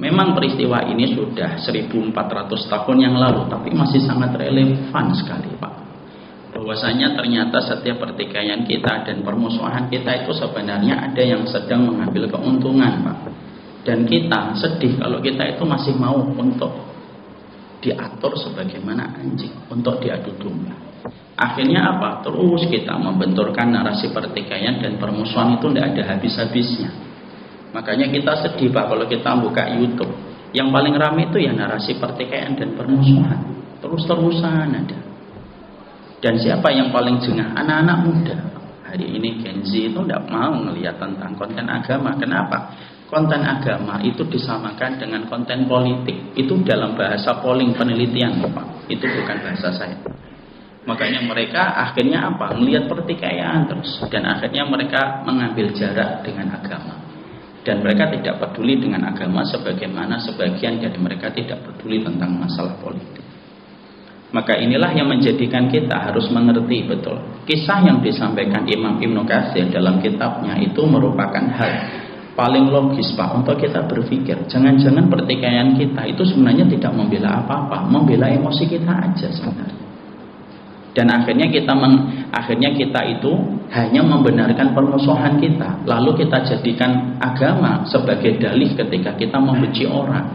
Memang peristiwa ini sudah 1400 tahun yang lalu, tapi masih sangat relevan sekali Pak. Bahwasanya ternyata setiap pertikaian kita dan permusuhan kita itu sebenarnya ada yang sedang mengambil keuntungan Pak. Dan kita sedih kalau kita itu masih mau untuk diatur sebagaimana anjing, untuk diadu domba. Akhirnya apa? Terus kita membenturkan narasi pertikaian dan permusuhan itu tidak ada habis-habisnya. Makanya kita sedih Pak kalau kita buka YouTube. Yang paling ramai itu ya narasi pertikaian dan permusuhan. Terus-terusan ada. Dan siapa yang paling jengah? Anak-anak muda. Hari ini Gen Z itu tidak mau melihat tentang konten agama. Kenapa? Konten agama itu disamakan dengan konten politik. Itu dalam bahasa polling penelitian Pak. Itu bukan bahasa saya. Makanya mereka akhirnya apa? Melihat pertikaian terus. Dan akhirnya mereka mengambil jarak dengan agama. Dan mereka tidak peduli dengan agama sebagaimana sebagian dari mereka tidak peduli tentang masalah politik. Maka inilah yang menjadikan kita harus mengerti betul. Kisah yang disampaikan Imam Ibnu Katsir dalam kitabnya itu merupakan hal paling logis Pak untuk kita berpikir. Jangan-jangan pertikaian kita itu sebenarnya tidak membela apa-apa, membela emosi kita aja sebenarnya. Dan akhirnya kita itu hanya membenarkan permusuhan kita, lalu kita jadikan agama sebagai dalih ketika kita membenci orang.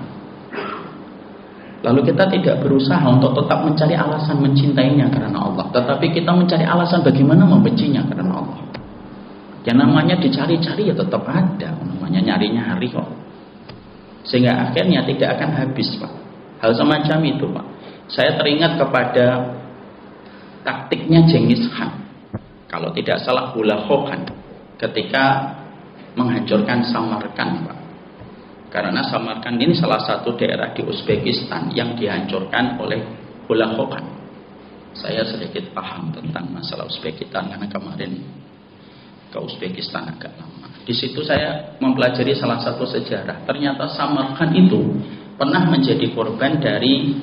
Lalu kita tidak berusaha untuk tetap mencari alasan mencintainya karena Allah, tetapi kita mencari alasan bagaimana membencinya karena Allah. Yang namanya dicari-cari ya tetap ada, namanya nyari-nyari kok. Sehingga akhirnya tidak akan habis Pak. Hal semacam itu Pak. Saya teringat kepada taktiknya Genghis Khan, kalau tidak salah Hulagu Khan, ketika menghancurkan Samarkand Pak. Karena Samarkand ini salah satu daerah di Uzbekistan yang dihancurkan oleh Hulagu Khan. Saya sedikit paham tentang masalah Uzbekistan karena kemarin ke Uzbekistan agak lama. Di situ saya mempelajari salah satu sejarah. Ternyata Samarkand itu pernah menjadi korban dari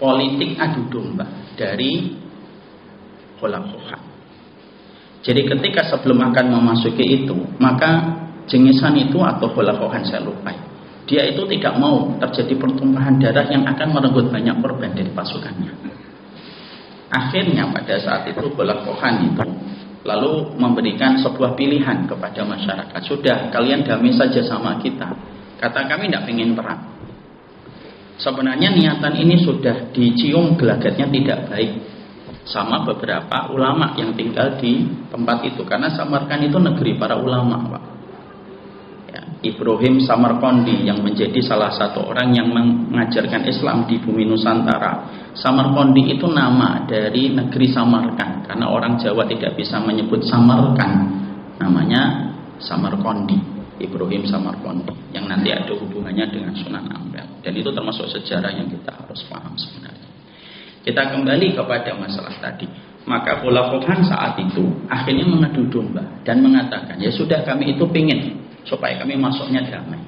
politik adu domba dari Hulagu Khan. Jadi ketika sebelum akan memasuki itu, maka Genghis Khan itu atau Hulagu Khan saya lupa, dia itu tidak mau terjadi pertumpahan darah yang akan merenggut banyak korban dari pasukannya. Akhirnya pada saat itu Hulagu Khan itu lalu memberikan sebuah pilihan kepada masyarakat. Sudah, kalian damai saja sama kita. Kata kami tidak ingin perang. Sebenarnya niatan ini sudah dicium gelagatnya tidak baik sama beberapa ulama yang tinggal di tempat itu, karena Samarkand itu negeri para ulama Pak. Ya, Ibrahim Samarkandi yang menjadi salah satu orang yang mengajarkan Islam di bumi Nusantara. Samarkandi itu nama dari negeri Samarkand, karena orang Jawa tidak bisa menyebut Samarkand, namanya Samarkandi, Ibrahim Samarkandi, yang nanti ada hubungannya dengan Sunan Ampel. Dan itu termasuk sejarah yang kita harus paham sebenarnya. Kita kembali kepada masalah tadi. Maka Hulagu Khan saat itu akhirnya mengadu domba dan mengatakan, ya sudah kami itu pingin supaya kami masuknya damai.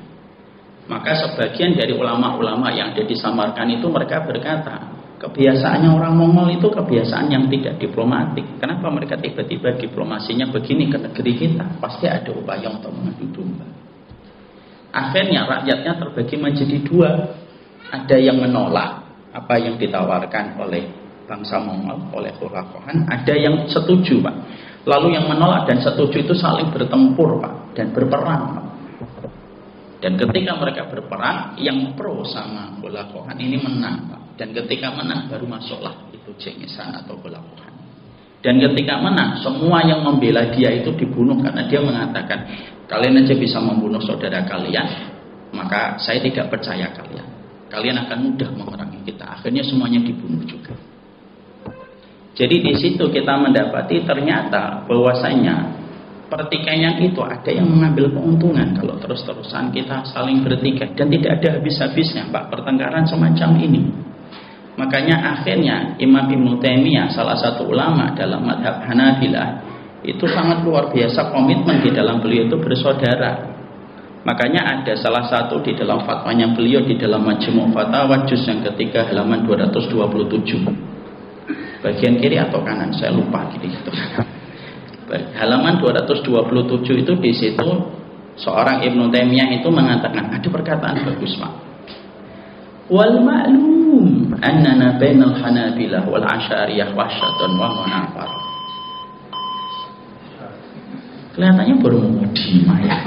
Maka sebagian dari ulama-ulama yang ada di Samarkand itu mereka berkata, kebiasaannya orang Mongol itu kebiasaan yang tidak diplomatik. Kenapa mereka tiba-tiba diplomasinya begini ke negeri kita? Pasti ada upaya untuk mengadu domba. Akhirnya rakyatnya terbagi menjadi dua. Ada yang menolak apa yang ditawarkan oleh bangsa Mongol, oleh Hulagu Khan. Ada yang setuju Pak. Lalu yang menolak dan setuju itu saling bertempur Pak, dan berperang Pak. Dan ketika mereka berperang, yang pro sama Hulagu Khan ini menang Pak. Dan ketika menang baru masuklah itu Genghis Khan atau Hulagu Khan. Dan ketika menang, semua yang membela dia itu dibunuh karena dia mengatakan, kalian aja bisa membunuh saudara kalian, maka saya tidak percaya kalian. Kalian akan mudah memerangi kita. Akhirnya semuanya dibunuh juga. Jadi di situ kita mendapati ternyata bahwasanya pertikaian itu ada yang mengambil keuntungan kalau terus-terusan kita saling bertikai, dan tidak ada habis-habisnya Pak pertengkaran semacam ini. Makanya akhirnya Imam Ibnu Taimiyah, salah satu ulama dalam mazhab Hanabilah, itu sangat luar biasa komitmen di dalam beliau itu bersaudara. Makanya ada salah satu di dalam fatwanya beliau di dalam Majmu' Fatawa juz yang ketiga halaman 227. Bagian kiri atau kanan saya lupa gitu. Halaman 227 itu di situ seorang Ibnu Taimiyah itu mengatakan, ada perkataan bagus Pak. Wal ma'lum annana bainal Hanabilah wal Asy'ariyah wasyatun wa munafar. Kelihatannya baru mau dima ya.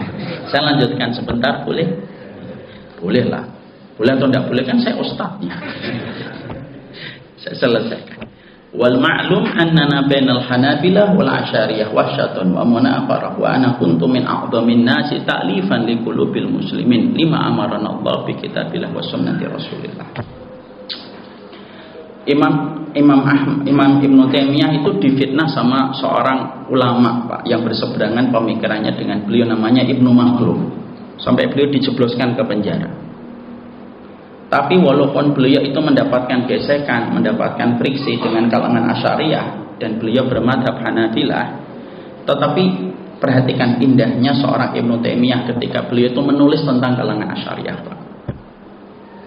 Saya lanjutkan sebentar boleh? Boleh lah. Boleh atau tidak boleh kan saya ustadznya. Saya selesaikan. Wal ma'lum annana bainal hanabilah wal asyariyah wahsyatun wa munafarah wa ana kuntu min a'dhamin nasi ta'lifan li qulubil muslimin lima amarana Allah bi kitabillah wa sunnati rasulillah. Imam Ibnu Taimiyah itu difitnah sama seorang ulama Pak yang berseberangan pemikirannya dengan beliau, namanya Ibnu Makhluf, sampai beliau dijebloskan ke penjara. Tapi walaupun beliau itu mendapatkan gesekan, mendapatkan friksi dengan kalangan Asy'ariyah dan beliau bermadhab Hanabilah, tetapi perhatikan indahnya seorang Ibnu Taimiyah ketika beliau itu menulis tentang kalangan Asy'ariyah Pak.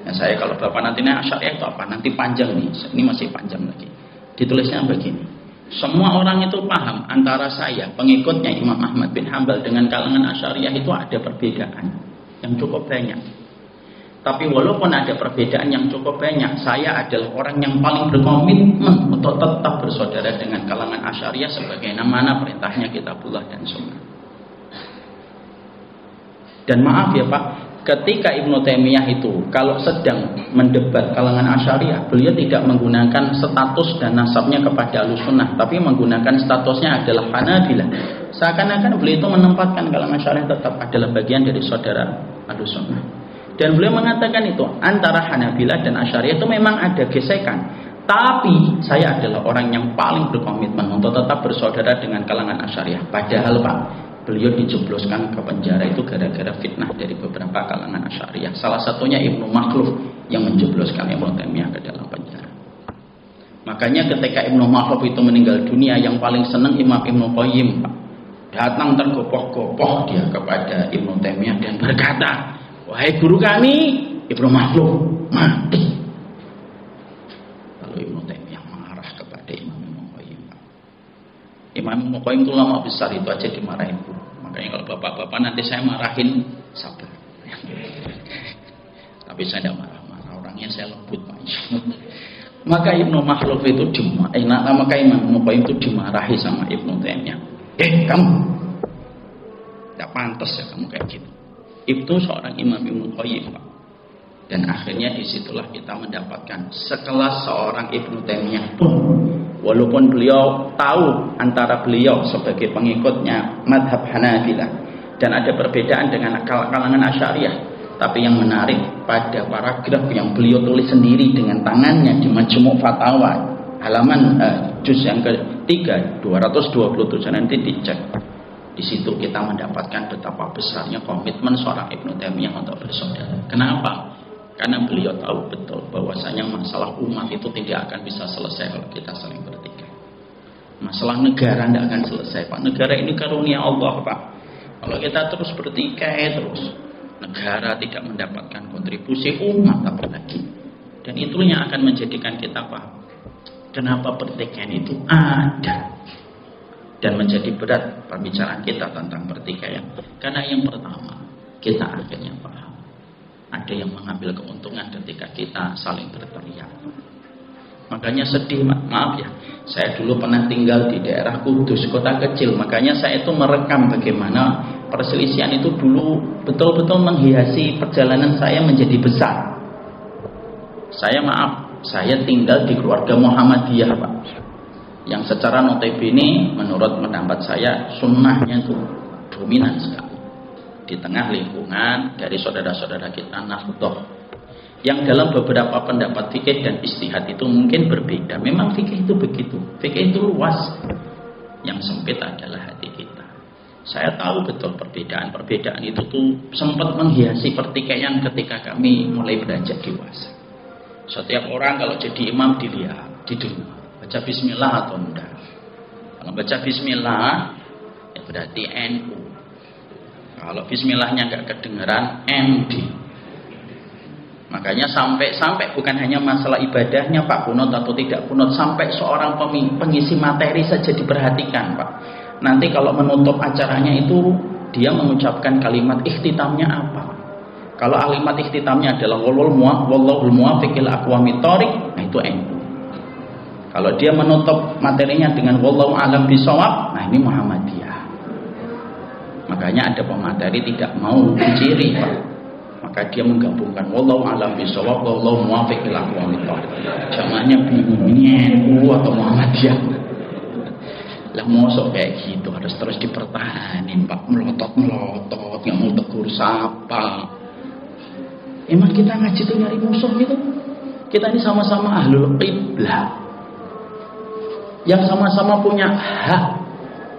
Nah, saya kalau Bapak nanti nanya Asy'ariyah itu apa, nanti panjang nih, ini masih panjang lagi. Ditulisnya begini, semua orang itu paham antara saya, pengikutnya Imam Ahmad bin Hanbal, dengan kalangan Asy'ariyah itu ada perbedaan yang cukup banyak. Tapi walaupun ada perbedaan yang cukup banyak, saya adalah orang yang paling berkomitmen untuk tetap bersaudara dengan kalangan Asy'ariyah sebagaimana perintahnya Kitabullah dan Sunnah. Dan maaf ya Pak, ketika Ibnu Taimiyah itu kalau sedang mendebat kalangan Asy'ariyah, beliau tidak menggunakan status dan nasabnya kepada Ahlussunnah, tapi menggunakan statusnya adalah Hanabilah. Seakan-akan beliau itu menempatkan kalangan Asy'ariyah tetap adalah bagian dari saudara Ahlussunnah. Dan beliau mengatakan itu antara Hanabilah dan Asy'ariyah itu memang ada gesekan, tapi saya adalah orang yang paling berkomitmen untuk tetap bersaudara dengan kalangan Asy'ariyah. Padahal Pak, beliau dijebloskan ke penjara itu gara-gara fitnah dari beberapa kalangan Asy'ariyah. Salah satunya Ibnu Makhluf yang menjebloskan Ibnu Taimiyah ke dalam penjara. Makanya ketika Ibnu Makhluf itu meninggal dunia, yang paling senang Imam Ibnu Qayyim Pak. Datang tergopoh-gopoh dia kepada Ibnu Taimiyah dan berkata, wahai guru kami, Ibnu Makhluf mati. Lalu Ibnu Taimiyah marah kepada Imam Ibnu Qayyim. Imam Ibnu Qayyim itu lama besar, itu aja dimarahin. Makanya kalau bapak-bapak nanti saya marahin, sabar. Tapi saya tidak marah-marah, orangnya saya lembut Pak. Maka Ibnu Makhluf itu maka Imam Ibnu Qayyim itu dimarahi sama Ibnu Taimiyah. Kamu tidak pantas ya kamu kayak gitu. Itu seorang Imam Ibnu Qayyim Pak. Dan akhirnya disitulah kita mendapatkan sekelas seorang Ibnu Taimiyah pun, walaupun beliau tahu antara beliau sebagai pengikutnya madhab Hanabilah dan ada perbedaan dengan kalangan Asy'ariyah, tapi yang menarik pada paragraf yang beliau tulis sendiri dengan tangannya di Majmu' Fatawa halaman juz yang ketiga 227, nanti dicek. Di situ kita mendapatkan betapa besarnya komitmen seorang Ibnu Taimiyah untuk bersaudara. Kenapa? Karena beliau tahu betul bahwasanya masalah umat itu tidak akan bisa selesai kalau kita saling bertikai. Masalah negara tidak akan selesai Pak. Negara ini karunia Allah Pak. Kalau kita terus bertikai terus, negara tidak mendapatkan kontribusi, umat apalagi. Dan itu yang akan menjadikan kita paham kenapa pertikaian itu ada. Dan menjadi berat pembicaraan kita tentang pertikaian. Karena yang pertama, kita akhirnya paham ada yang mengambil keuntungan ketika kita saling berteriak. Makanya sedih, maaf ya, saya dulu pernah tinggal di daerah Kudus, kota kecil. Makanya saya itu merekam bagaimana perselisihan itu dulu betul-betul menghiasi perjalanan saya menjadi besar. Saya tinggal di keluarga Muhammadiyah Pak, yang secara notabene menurut pendapat saya sunnahnya itu dominan sekali di tengah lingkungan dari saudara-saudara kita Nahdlatul, yang dalam beberapa pendapat fikih dan istihad itu mungkin berbeda. Memang fikih itu begitu, fikih itu luas, yang sempit adalah hati kita. Saya tahu betul perbedaan itu tuh sempat menghiasi pertikaian ketika kami mulai beranjak dewasa. Setiap orang kalau jadi imam dilihat di rumah baca bismillah atau enggak. Kalau baca bismillah ya berarti NU. Kalau bismillahnya enggak kedengeran MD. Makanya sampai bukan hanya masalah ibadahnya Pak, kunut atau tidak kunut, sampai seorang pengisi materi saja diperhatikan Pak. Nanti kalau menutup acaranya itu dia mengucapkan kalimat ikhtitamnya apa? Kalau kalimat ikhtitamnya adalah wallahul muwaffiq ila aqwamit thoriq, nah itu NU. Kalau dia menutup materinya dengan wallahu a'lam bishawab, nah ini Muhammadiyah. Makanya ada pemateri tidak mau diciri Pak. maka dia menggabungkan wallahu a'lam bishawab wallahu muwaffiq ila aqwamit thoriq. Jamaahnya bingung ini NU atau Muhammadiyah. Lah mosok kayak gitu harus terus dipertahanin Pak, melotot-melotot, nggak mau tegur sapa. Emang kita ngaji tuh nyari musuh gitu? Kita ini sama-sama ahlul qiblah, yang sama-sama punya hak.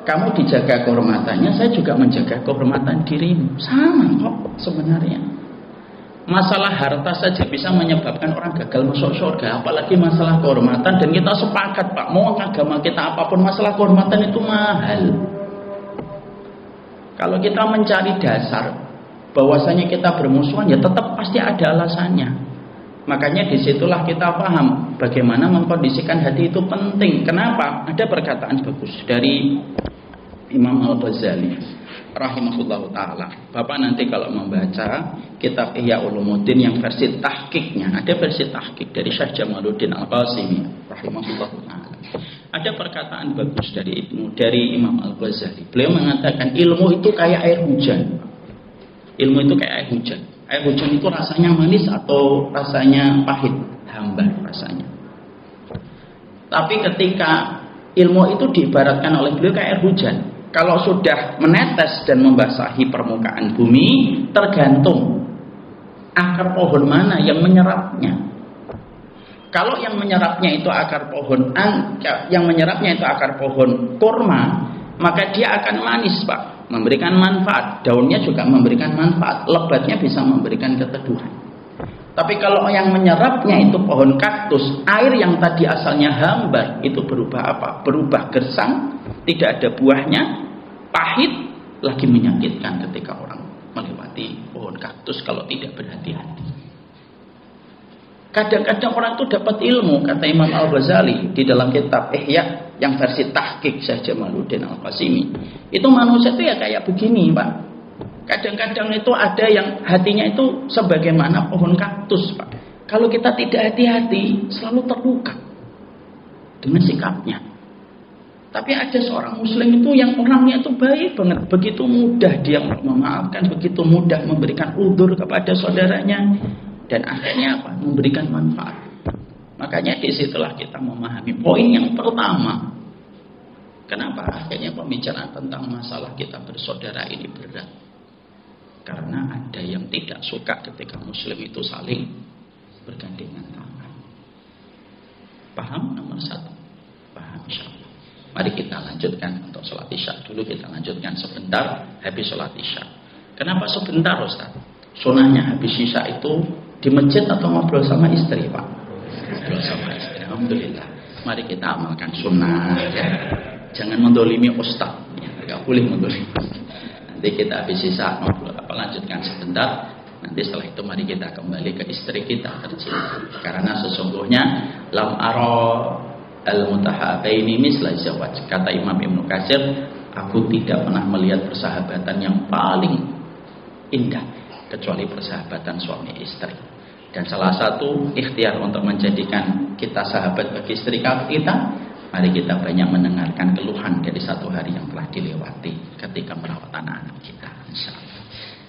Kamu dijaga kehormatannya, saya juga menjaga kehormatan dirimu. Sama kok sebenarnya. Masalah harta saja bisa menyebabkan orang gagal masuk surga, apalagi masalah kehormatan. Dan kita sepakat Pak, mau agama kita apapun, masalah kehormatan itu mahal. Kalau kita mencari dasar bahwasanya kita bermusuhan, ya tetap pasti ada alasannya. Makanya disitulah kita paham bagaimana mengkondisikan hati itu penting. Kenapa? Ada perkataan bagus dari Imam Al-Ghazali rahimahullahu ta'ala. Bapak nanti kalau membaca kitab Ihya Ulumuddin yang versi tahqiqnya, ada versi tahqiq dari Syekh Jamaluddin Al-Qasimi rahimahullahu ta'ala. Ada perkataan bagus dari Imam Al-Ghazali. Beliau mengatakan ilmu itu kayak air hujan. Ilmu itu kayak air hujan. Air hujan itu rasanya manis atau rasanya pahit? Hambar rasanya. Tapi ketika ilmu itu diibaratkan oleh beliau kayak air hujan, kalau sudah menetes dan membasahi permukaan bumi, tergantung akar pohon mana yang menyerapnya. Kalau yang menyerapnya itu akar pohon kurma, maka dia akan manis Pak, memberikan manfaat. Daunnya juga memberikan manfaat, lebatnya bisa memberikan keteduhan. Tapi kalau yang menyerapnya itu pohon kaktus, air yang tadi asalnya hambar itu berubah apa? Berubah gersang, tidak ada buahnya, pahit, lagi menyakitkan ketika orang melewati pohon kaktus kalau tidak berhati-hati. Kadang-kadang orang itu dapat ilmu, kata Imam Al-Ghazali di dalam kitab Ihya yang versi tahqiq Syekh Jamaluddin Al-Qasimi. Itu manusia itu ya kayak begini Pak. Kadang-kadang itu ada yang hatinya itu sebagaimana pohon kaktus Pak. Kalau kita tidak hati-hati selalu terluka dengan sikapnya. Tapi ada seorang muslim itu yang orangnya itu baik banget, begitu mudah dia memaafkan, begitu mudah memberikan udzur kepada saudaranya, dan akhirnya apa? Memberikan manfaat. Makanya disitulah kita memahami poin yang pertama. Kenapa akhirnya pembicaraan tentang masalah kita bersaudara ini berat? Karena ada yang tidak suka ketika muslim itu saling bergandengan tangan. Paham nomor satu? Paham insyaallah. Mari kita lanjutkan untuk sholat isya dulu. Kita lanjutkan sebentar habis sholat isya. Kenapa sebentar Ustaz? Sunahnya habis isya itu di masjid atau ngobrol sama istri Pak? Ngobrol sama istri. Alhamdulillah. Mari kita amalkan sunnah ya. Jangan mendolimi ustaz ya. Gak boleh mendolimi. Nanti kita habis isya ngobrol lanjutkan sebentar. Nanti setelah itu mari kita kembali ke istri kita tercinta. Karena sesungguhnya lam ara al-mutahabaini misla zawaj. Kata Imam Ibnu Katsir, aku tidak pernah melihat persahabatan yang paling indah kecuali persahabatan suami istri. Dan salah satu ikhtiar untuk menjadikan kita sahabat bagi istri kita, mari kita banyak mendengarkan keluhan dari satu hari yang telah dilewati ketika merawat anak-anak kita. Insyaallah.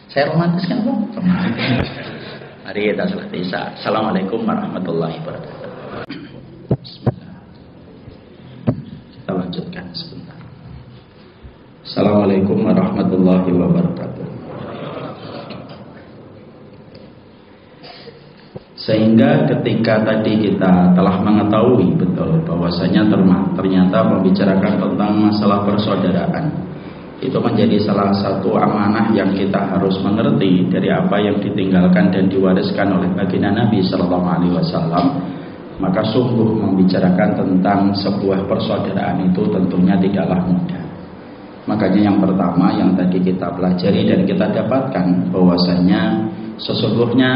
Saya romantis kan Bang? Mari kita sholat isya. Assalamualaikum warahmatullahi wabarakatuh. Bismillah. Kita lanjutkan sebentar. Assalamualaikum warahmatullahi wabarakatuh. Sehingga ketika tadi kita telah mengetahui betul bahwasanya ternyata membicarakan tentang masalah persaudaraan itu menjadi salah satu amanah yang kita harus mengerti dari apa yang ditinggalkan dan diwariskan oleh baginda Nabi Sallallahu Alaihi Wasallam. Maka sungguh membicarakan tentang sebuah persaudaraan itu tentunya tidaklah mudah. Makanya yang pertama yang tadi kita pelajari dan kita dapatkan bahwasanya sesungguhnya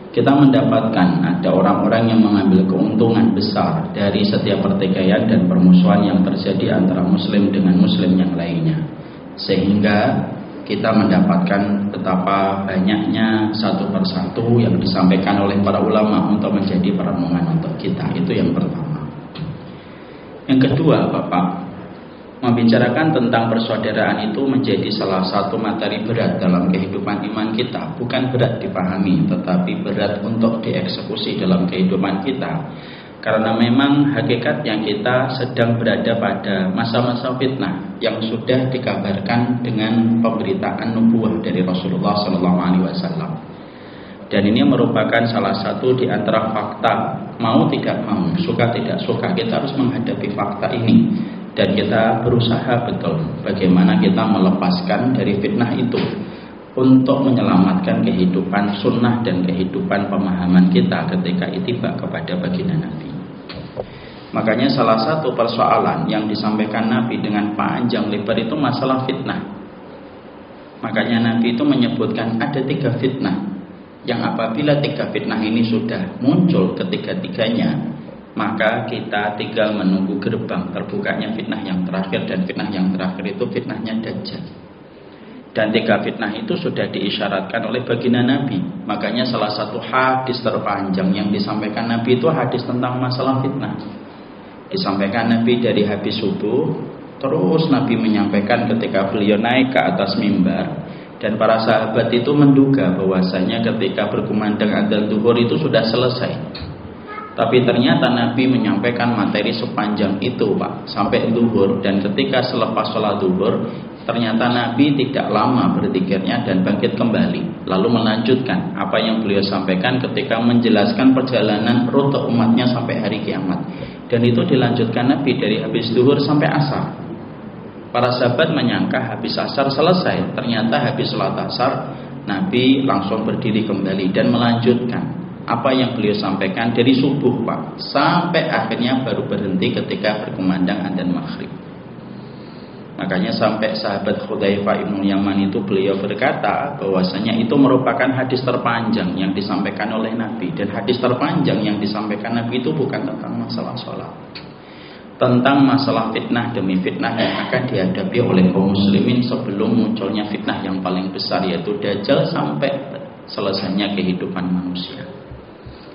kita mendapatkan ada orang-orang yang mengambil keuntungan besar dari setiap pertikaian dan permusuhan yang terjadi antara muslim dengan muslim yang lainnya, sehingga kita mendapatkan betapa banyaknya satu persatu yang disampaikan oleh para ulama untuk menjadi perenungan untuk kita. Itu yang pertama. Yang kedua Bapak, Membicarakan tentang persaudaraan itu menjadi salah satu materi berat dalam kehidupan iman kita. Bukan berat dipahami, tetapi berat untuk dieksekusi dalam kehidupan kita. Karena memang hakikat yang kita sedang berada pada masa-masa fitnah yang sudah dikabarkan dengan pemberitaan nubuah dari Rasulullah SAW. Dan ini merupakan salah satu di antara fakta, mau tidak mau, suka tidak suka, kita harus menghadapi fakta ini. Dan kita berusaha betul bagaimana kita melepaskan dari fitnah itu untuk menyelamatkan kehidupan sunnah dan kehidupan pemahaman kita ketika ittiba kepada baginda Nabi. Makanya salah satu persoalan yang disampaikan Nabi dengan panjang lebar itu masalah fitnah. Makanya Nabi itu menyebutkan ada 3 fitnah yang apabila 3 fitnah ini sudah muncul ketiga-tiganya, maka kita tinggal menunggu gerbang terbukanya fitnah yang terakhir. Dan fitnah yang terakhir itu fitnahnya Dajjal. Dan 3 fitnah itu sudah diisyaratkan oleh baginda Nabi. Makanya salah satu hadis terpanjang yang disampaikan Nabi itu hadis tentang masalah fitnah. Disampaikan Nabi dari habis subuh, terus Nabi menyampaikan ketika beliau naik ke atas mimbar. Dan para sahabat itu menduga bahwasanya ketika berkumandang adzan zuhur itu sudah selesai. Tapi ternyata Nabi menyampaikan materi sepanjang itu, Pak, sampai zuhur. Dan ketika selepas sholat zuhur, ternyata Nabi tidak lama berzikirnya dan bangkit kembali. Lalu melanjutkan apa yang beliau sampaikan ketika menjelaskan perjalanan rute umatnya sampai hari kiamat. Dan itu dilanjutkan Nabi dari habis zuhur sampai asar. Para sahabat menyangka habis asar selesai. Ternyata habis sholat asar, Nabi langsung berdiri kembali dan melanjutkan apa yang beliau sampaikan dari subuh, Pak, sampai akhirnya baru berhenti ketika berkumandang adzan maghrib. Makanya sampai sahabat Hudzaifah ibn Yaman itu beliau berkata bahwasanya itu merupakan hadis terpanjang yang disampaikan oleh Nabi. Dan hadis terpanjang yang disampaikan Nabi itu bukan tentang masalah sholat, tentang masalah fitnah demi fitnah yang akan dihadapi oleh kaum muslimin sebelum munculnya fitnah yang paling besar, yaitu Dajjal, sampai selesainya kehidupan manusia.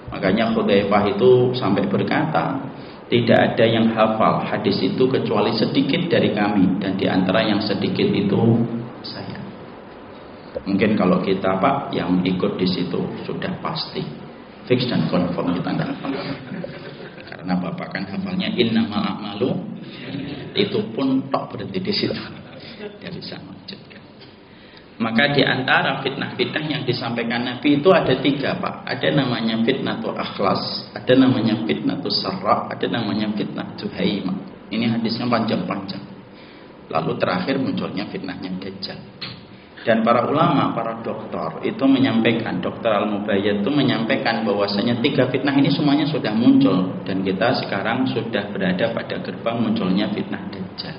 Makanya Hudzaifah itu sampai berkata, tidak ada yang hafal hadis itu kecuali sedikit dari kami, dan di antara yang sedikit itu saya. Mungkin kalau kita, Pak, yang ikut di situ sudah pasti fix dan confirm kita nggak hafal. Karena Bapak kan hafalnya innamal a'malu, itu pun tok berhenti di situ. Dia bisa lanjutkan. Maka di antara fitnah-fitnah yang disampaikan Nabi itu ada 3, Pak. Ada namanya fitnatul akhlas, ada namanya fitnatul sarra, ada namanya fitnatul haimah. Ini hadisnya panjang-panjang. Lalu terakhir munculnya fitnahnya Dajjal. Dan para ulama, para dokter itu menyampaikan, Dr. Al-Mubayyad itu menyampaikan bahwasanya 3 fitnah ini semuanya sudah muncul. Dan kita sekarang sudah berada pada gerbang munculnya fitnah Dajjal.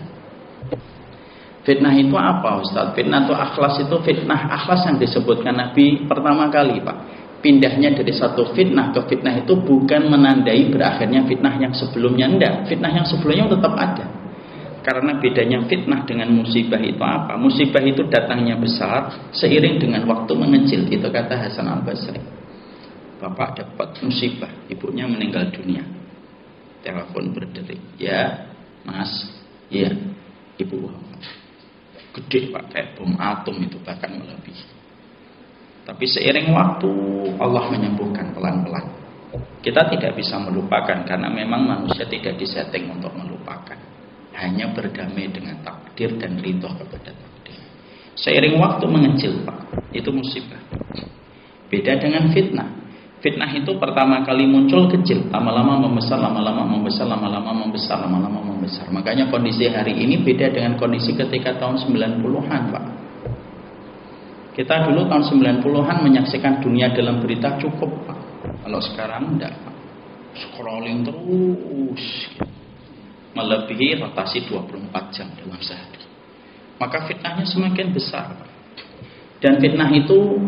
Fitnah itu apa, Ustaz? Fitnah itu akhlas, itu fitnah akhlas yang disebutkan Nabi pertama kali, Pak. Pindahnya dari satu fitnah ke fitnah itu bukan menandai berakhirnya fitnah yang sebelumnya. Enggak, fitnah yang sebelumnya tetap ada. Karena bedanya fitnah dengan musibah itu apa? Musibah itu datangnya besar seiring dengan waktu mengecil. Itu kata Hasan Al-Basri. Bapak dapat musibah, ibunya meninggal dunia. Telepon berdering. Ya, Mas. Iya, Ibu. Gede, Pak, kayak bom atom itu, bahkan melebihi. Tapi seiring waktu Allah menyembuhkan pelan-pelan. Kita tidak bisa melupakan karena memang manusia tidak disetting untuk melupakan. Hanya berdamai dengan takdir dan ridho kepada takdir. Seiring waktu mengecil, Pak, itu musibah. Beda dengan fitnah. Fitnah itu pertama kali muncul kecil, lama-lama membesar, lama-lama membesar, lama-lama membesar, lama-lama membesar. Makanya kondisi hari ini beda dengan kondisi ketika tahun 90-an, Pak. Kita dulu tahun 90-an menyaksikan dunia dalam berita cukup, Pak. Kalau sekarang enggak, Pak. Scrolling terus, melebihi rotasi 24 jam dalam sehari. Maka fitnahnya semakin besar, Pak. Dan fitnah itu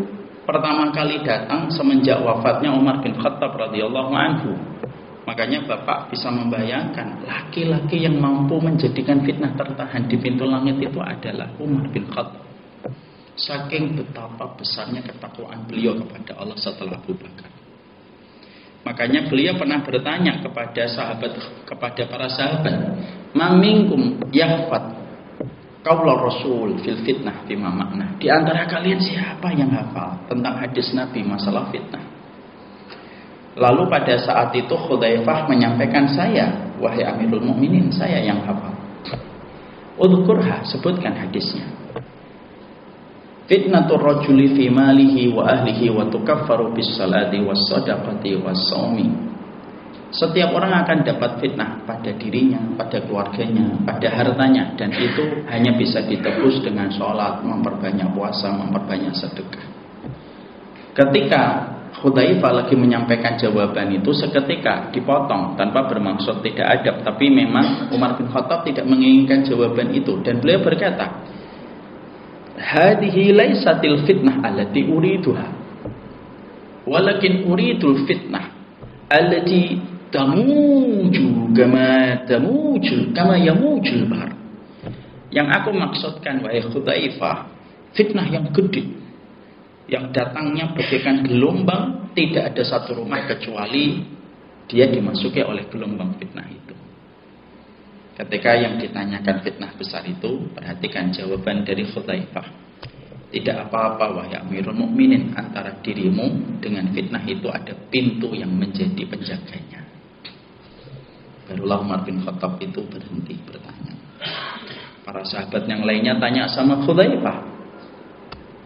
pertama kali datang semenjak wafatnya Umar bin Khattab radhiyallahu anhu. Makanya Bapak bisa membayangkan laki-laki yang mampu menjadikan fitnah tertahan di pintu langit itu adalah Umar bin Khattab. Saking betapa besarnya ketakwaan beliau kepada Allah setelah Abu Bakar. Makanya beliau pernah bertanya kepada para sahabat, Mamingkum yahfad qaula Rasul fil fitnah bima makna. Di antara kalian siapa yang hafal tentang hadis Nabi masalah fitnah? Lalu pada saat itu Hudzaifah menyampaikan, saya, wahai Amirul Mukminin, saya yang hafal. Udhkurha, sebutkan hadisnya. Fitnatur rajuli fi malihi wa ahlihi wa tukaffaru bis salati was sadaqati was shaumi. Setiap orang akan dapat fitnah pada dirinya, pada keluarganya, pada hartanya, dan itu hanya bisa ditebus dengan sholat, memperbanyak puasa, memperbanyak sedekah. Ketika Hudzaifah lagi menyampaikan jawaban itu, seketika dipotong tanpa bermaksud tidak adab, tapi memang Umar bin Khattab tidak menginginkan jawaban itu, dan beliau berkata, hadhihi laisatil fitnah allati uriduha walakin uridul fitnah allati tamuju kama yamujul bahr. Yang aku maksudkan, wahai Hudzaifah, fitnah yang gede, yang datangnya bagaikan gelombang, tidak ada satu rumah kecuali dia dimasuki oleh gelombang fitnah itu. Ketika yang ditanyakan fitnah besar itu, perhatikan jawaban dari Hudzaifah. Tidak apa-apa wahai Amirul Mukminin, antara dirimu dengan fitnah itu ada pintu yang menjadi penjaganya. Barulah Umar bin Khattab itu berhenti bertanya. Para sahabat yang lainnya tanya sama Hudzaifah,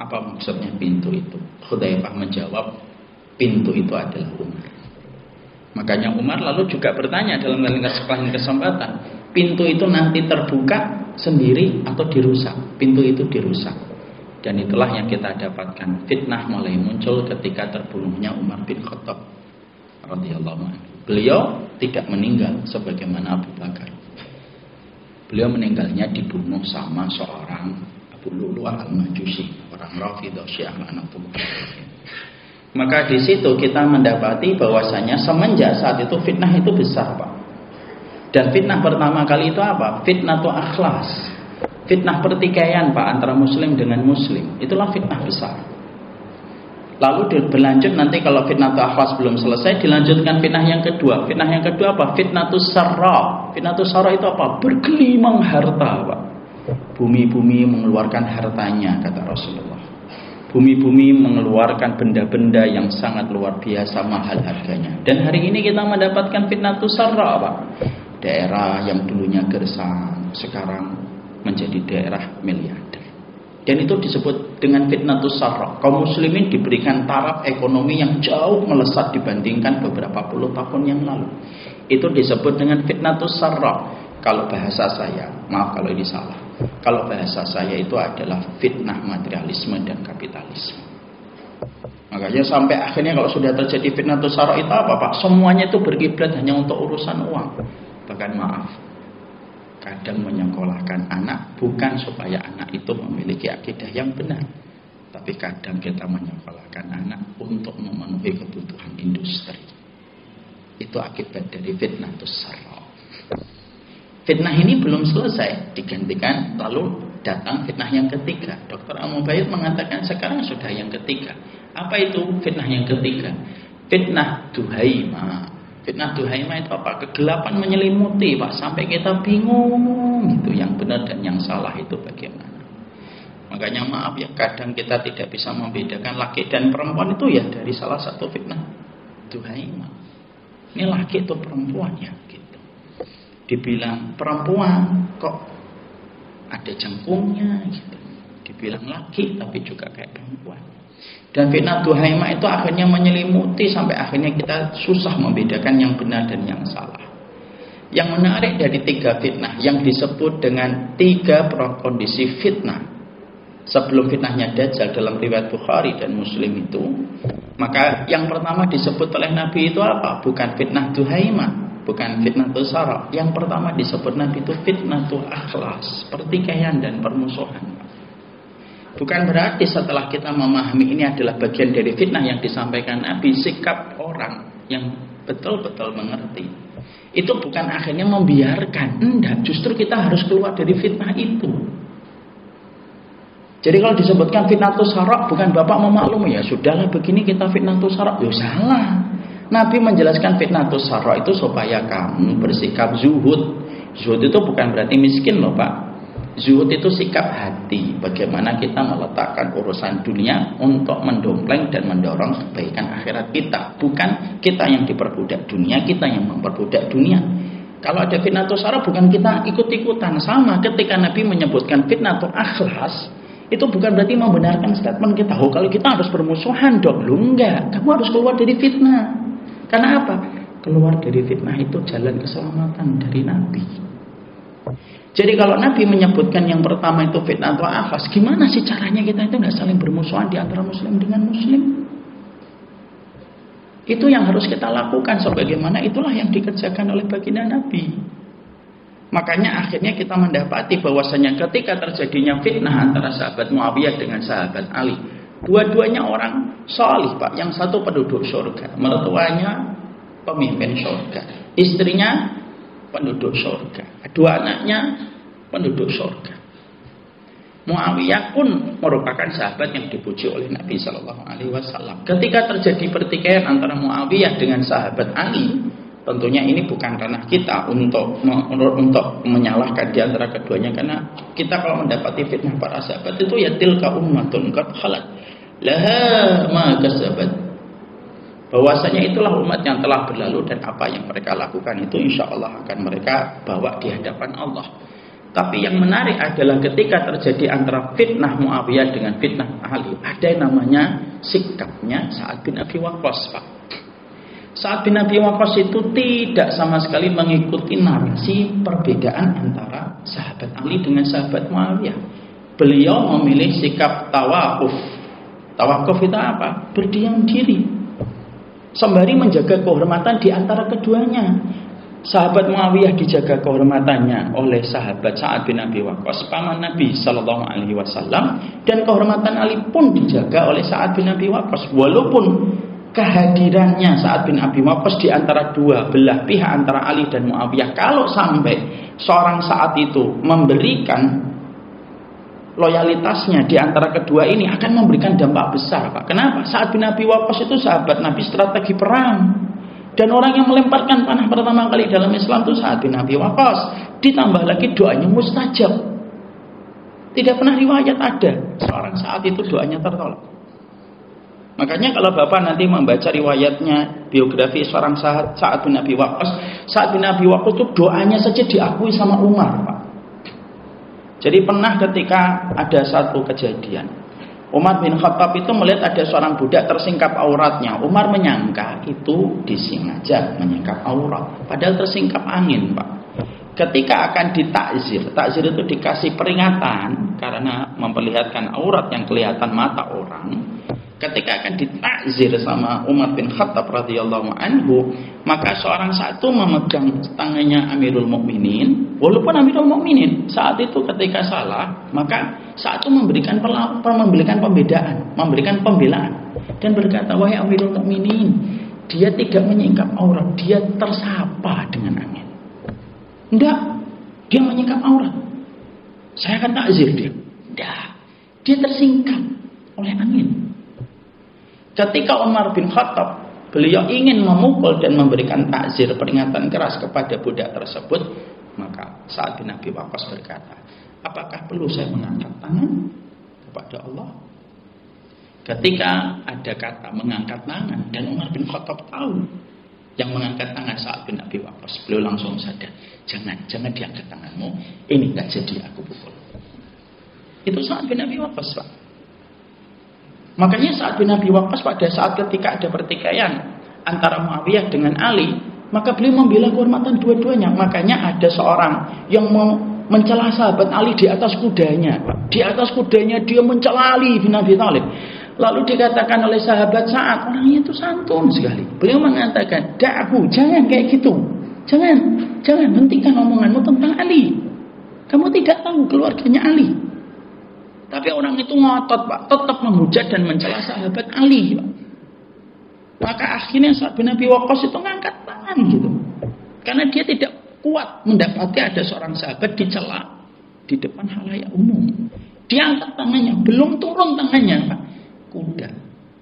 apa maksudnya pintu itu? Hudzaifah menjawab, pintu itu adalah Umar. Makanya Umar lalu juga bertanya dalam lain kesempatan, pintu itu nanti terbuka sendiri atau dirusak? Pintu itu dirusak. Dan itulah yang kita dapatkan. Fitnah mulai muncul ketika terbunuhnya Umar bin Khattab radhiyallahu anhu. Beliau tidak meninggal sebagaimana Abu Bakar. Beliau meninggalnya dibunuh sama seorang Abu Lu'lu'ah al-Majusi, orang Rafidhah Syiah Anatullah. Maka di situ kita mendapati bahwasanya semenjak saat itu fitnah itu besar, Pak. Dan fitnah pertama kali itu apa? Fitnah itu akhlas. Fitnah pertikaian, Pak, antara muslim dengan muslim. Itulah fitnah besar. Lalu berlanjut nanti kalau fitnah itu akhlas belum selesai, dilanjutkan fitnah yang kedua. Fitnah yang kedua apa? Fitnah itu sarra. Fitnah itu sarra itu apa? Bergelimang harta, Pak. Bumi-bumi mengeluarkan hartanya, kata Rasulullah. Bumi-bumi mengeluarkan benda-benda yang sangat luar biasa mahal harganya. Dan hari ini kita mendapatkan fitnah itu sarra, Pak. Daerah yang dulunya gersang sekarang menjadi daerah miliarder. Dan itu disebut dengan fitnatus sarra. Kaum muslimin diberikan taraf ekonomi yang jauh melesat dibandingkan beberapa puluh tahun yang lalu. Itu disebut dengan fitnatus sarra. Kalau bahasa saya, maaf kalau ini salah, kalau bahasa saya itu adalah fitnah materialisme dan kapitalisme. Makanya sampai akhirnya kalau sudah terjadi fitnatus sarra itu apa, Pak? Semuanya itu berkiblat hanya untuk urusan uang. Bahkan maaf, kadang menyekolahkan anak bukan supaya anak itu memiliki akidah yang benar, tapi kadang kita menyekolahkan anak untuk memenuhi kebutuhan industri. Itu akibat dari fitnatus sarra. Fitnah ini belum selesai, digantikan lalu datang fitnah yang ketiga. Dr. Al-Mubayyid mengatakan sekarang sudah yang ketiga. Apa itu fitnah yang ketiga? Fitnah duhaima. Fitnah duhaima itu apa? Kegelapan menyelimuti, Pak, sampai kita bingung itu yang benar dan yang salah itu bagaimana. Makanya maaf ya, kadang kita tidak bisa membedakan laki dan perempuan itu ya dari salah satu fitnah duhaima. Ini laki atau perempuan ya gitu. Dibilang perempuan kok ada jangkungnya gitu. Dibilang laki tapi juga kayak perempuan. Dan fitnah duhaima itu akhirnya menyelimuti sampai akhirnya kita susah membedakan yang benar dan yang salah. Yang menarik dari tiga fitnah yang disebut dengan tiga kondisi fitnah sebelum fitnahnya Dajjal dalam riwayat Bukhari dan Muslim itu, maka yang pertama disebut oleh Nabi itu apa? Bukan fitnah duhaima, bukan fitnah sarra. Yang pertama disebut Nabi itu fitnah akhlas, pertikaian dan permusuhan. Bukan berarti setelah kita memahami ini adalah bagian dari fitnah yang disampaikan Nabi, sikap orang yang betul-betul mengerti itu bukan akhirnya membiarkan. Enggak, justru kita harus keluar dari fitnah itu. Jadi kalau disebutkan fitnatus sarra, bukan Bapak memaklumi ya sudahlah begini kita fitnatus sarra. Ya salah. Nabi menjelaskan fitnatus sarra itu supaya kamu bersikap zuhud Zuhud itu bukan berarti miskin loh Pak. Zuhud itu sikap hati, bagaimana kita meletakkan urusan dunia untuk mendompleng dan mendorong kebaikan akhirat kita. Bukan kita yang diperbudak dunia, kita yang memperbudak dunia. Kalau ada fitnatus syarah, bukan kita ikut-ikutan. Sama ketika Nabi menyebutkan fitnatul akhlas, itu bukan berarti membenarkan statement kita. Oh, kalau kita harus bermusuhan dong. Lu enggak, kamu harus keluar dari fitnah. Karena apa? Keluar dari fitnah itu jalan keselamatan dari Nabi. Jadi kalau Nabi menyebutkan yang pertama itu fitnah atau akhlas, gimana sih caranya kita itu nggak saling bermusuhan di antara muslim dengan muslim? Itu yang harus kita lakukan, sebagaimana itulah yang dikerjakan oleh baginda Nabi. Makanya akhirnya kita mendapati bahwasanya ketika terjadinya fitnah antara sahabat Muawiyah dengan sahabat Ali, dua-duanya orang salih Pak, yang satu penduduk surga, mertuanya pemimpin surga, istrinya penduduk surga, dua anaknya penduduk surga. Muawiyah pun merupakan sahabat yang dipuji oleh Nabi Shallallahu Alaihi Wasallam. Ketika terjadi pertikaian antara Muawiyah dengan sahabat Ali, tentunya ini bukan ranah kita untuk menyalahkan di antara keduanya, karena kita kalau mendapati fitnah para sahabat itu ya tilka ummatun qad khalat laha ma kasabat. Bahwasanya itulah umat yang telah berlalu dan apa yang mereka lakukan itu insya Allah akan mereka bawa di hadapan Allah. Tapi yang menarik adalah ketika terjadi antara fitnah Muawiyah dengan fitnah Ali, ada yang namanya sikapnya Sa'ad bin Abi Waqqas Pak. Sa'ad bin Abi Waqqas itu tidak sama sekali mengikuti narasi perbedaan antara sahabat Ali dengan sahabat Muawiyah. Beliau memilih sikap tawakuf. Tawakuf itu apa? Berdiam diri, sembari menjaga kehormatan di antara keduanya. Sahabat Muawiyah dijaga kehormatannya oleh sahabat Sa'ad bin Abi Waqqas, paman Nabi Sallallahu Alaihi Wasallam, dan kehormatan Ali pun dijaga oleh Sa'ad bin Abi Waqqas. Walaupun kehadirannya Sa'ad bin Abi Waqqas di antara dua belah pihak antara Ali dan Muawiyah, kalau sampai seorang Sa'ad itu memberikan loyalitasnya di antara kedua ini akan memberikan dampak besar Pak. Kenapa? Sa'ad bin Abi Waqqas itu sahabat Nabi strategi perang, dan orang yang melemparkan panah pertama kali dalam Islam itu Sa'ad bin Abi Waqqas. Ditambah lagi doanya mustajab. Tidak pernah riwayat ada seorang saat itu doanya tertolak. Makanya kalau Bapak nanti membaca riwayatnya, biografi seorang Sa'ad bin Abi Waqqas, Sa'ad bin Abi Waqqas itu doanya saja diakui sama Umar Pak. Jadi pernah ketika ada satu kejadian, Umar bin Khattab itu melihat ada seorang budak tersingkap auratnya. Umar menyangka itu disengaja menyingkap aurat, padahal tersingkap angin Pak. Ketika akan ditakzir, takzir itu dikasih peringatan karena memperlihatkan aurat yang kelihatan mata orang. Ketika akan ditakzir sama Umar bin Khattab radhiyallahu anhu, maka seorang satu memegang tangannya Amirul Mukminin. Walaupun Amirul Mukminin saat itu ketika salah, maka saat itu memberikan pembedaan, memberikan pembelaan dan berkata, wahai Amirul Mukminin, dia tidak menyingkap aurat, dia tersapa dengan angin. Enggak, dia menyingkap aurat, saya akan takzir dia. Enggak, dia tersingkap oleh angin. Ketika Umar bin Khattab, beliau ingin memukul dan memberikan takzir, peringatan keras kepada budak tersebut, maka Sa'ad bin Abi Waqqas berkata, apakah perlu saya mengangkat tangan kepada Allah? Ketika ada kata mengangkat tangan, dan Umar bin Khattab tahu yang mengangkat tangan Sa'ad bin Abi Waqqas, beliau langsung sadar, jangan diangkat tanganmu, ini gak jadi aku pukul. Itu Sa'ad bin Abi Waqqas Pak. Makanya Sa'ad bin Abi Waqqas pada saat ketika ada pertikaian antara Muawiyah dengan Ali, maka beliau membela kehormatan dua-duanya. Makanya ada seorang yang mau mencela sahabat Ali di atas kudanya. Di atas kudanya dia mencela Ali bin Abi Thalib. Lalu dikatakan oleh sahabat Sa'ad, orangnya itu santun sekali. Beliau mengatakan, da'ahu, jangan kayak gitu. Jangan hentikan omonganmu tentang Ali. Kamu tidak tahu keluarganya Ali. Tapi orang itu ngotot Pak, tetap menghujat dan mencela sahabat Ali Pak. Maka akhirnya Sa'ad bin Abi Waqqas itu ngangkat tangan gitu. Karena dia tidak kuat mendapati ada seorang sahabat dicela di depan halayak umum. Dia angkat tangannya, belum turun tangannya Pak. Kuda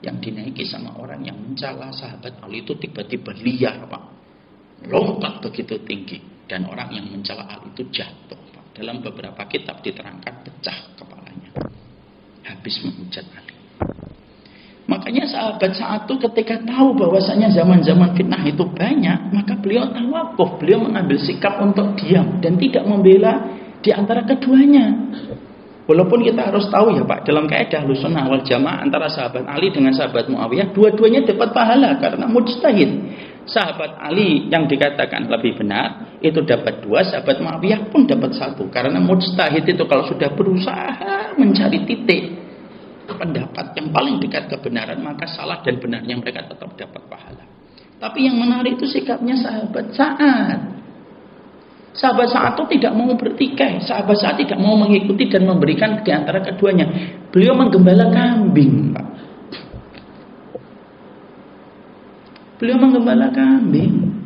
yang dinaiki sama orang yang mencela sahabat Ali itu tiba-tiba liar Pak. Lompat begitu tinggi. Dan orang yang mencela Ali itu jatuh, Pak. Dalam beberapa kitab diterangkan pecah kepalanya. Habis menghujat Ali. Makanya sahabat saat itu ketika tahu bahwasanya zaman-zaman fitnah itu banyak, maka beliau tawakuf, beliau mengambil sikap untuk diam dan tidak membela di antara keduanya. Walaupun kita harus tahu ya Pak, dalam kaidah Ahlussunnah wal Jamaah antara sahabat Ali dengan sahabat Muawiyah, dua-duanya dapat pahala karena mujtahid. Sahabat Ali yang dikatakan lebih benar itu dapat 2, sahabat Muawiyah pun dapat 1 karena mujtahid itu kalau sudah berusaha mencari titik pendapat yang paling dekat kebenaran, maka salah dan benarnya mereka tetap dapat pahala. Tapi yang menarik itu sikapnya sahabat Sa'ad. Sahabat Sa'ad itu tidak mau bertikai, sahabat Sa'ad tidak mau mengikuti dan memberikan di antara keduanya. Beliau menggembala kambing, Pak. Beliau menggembala kambing.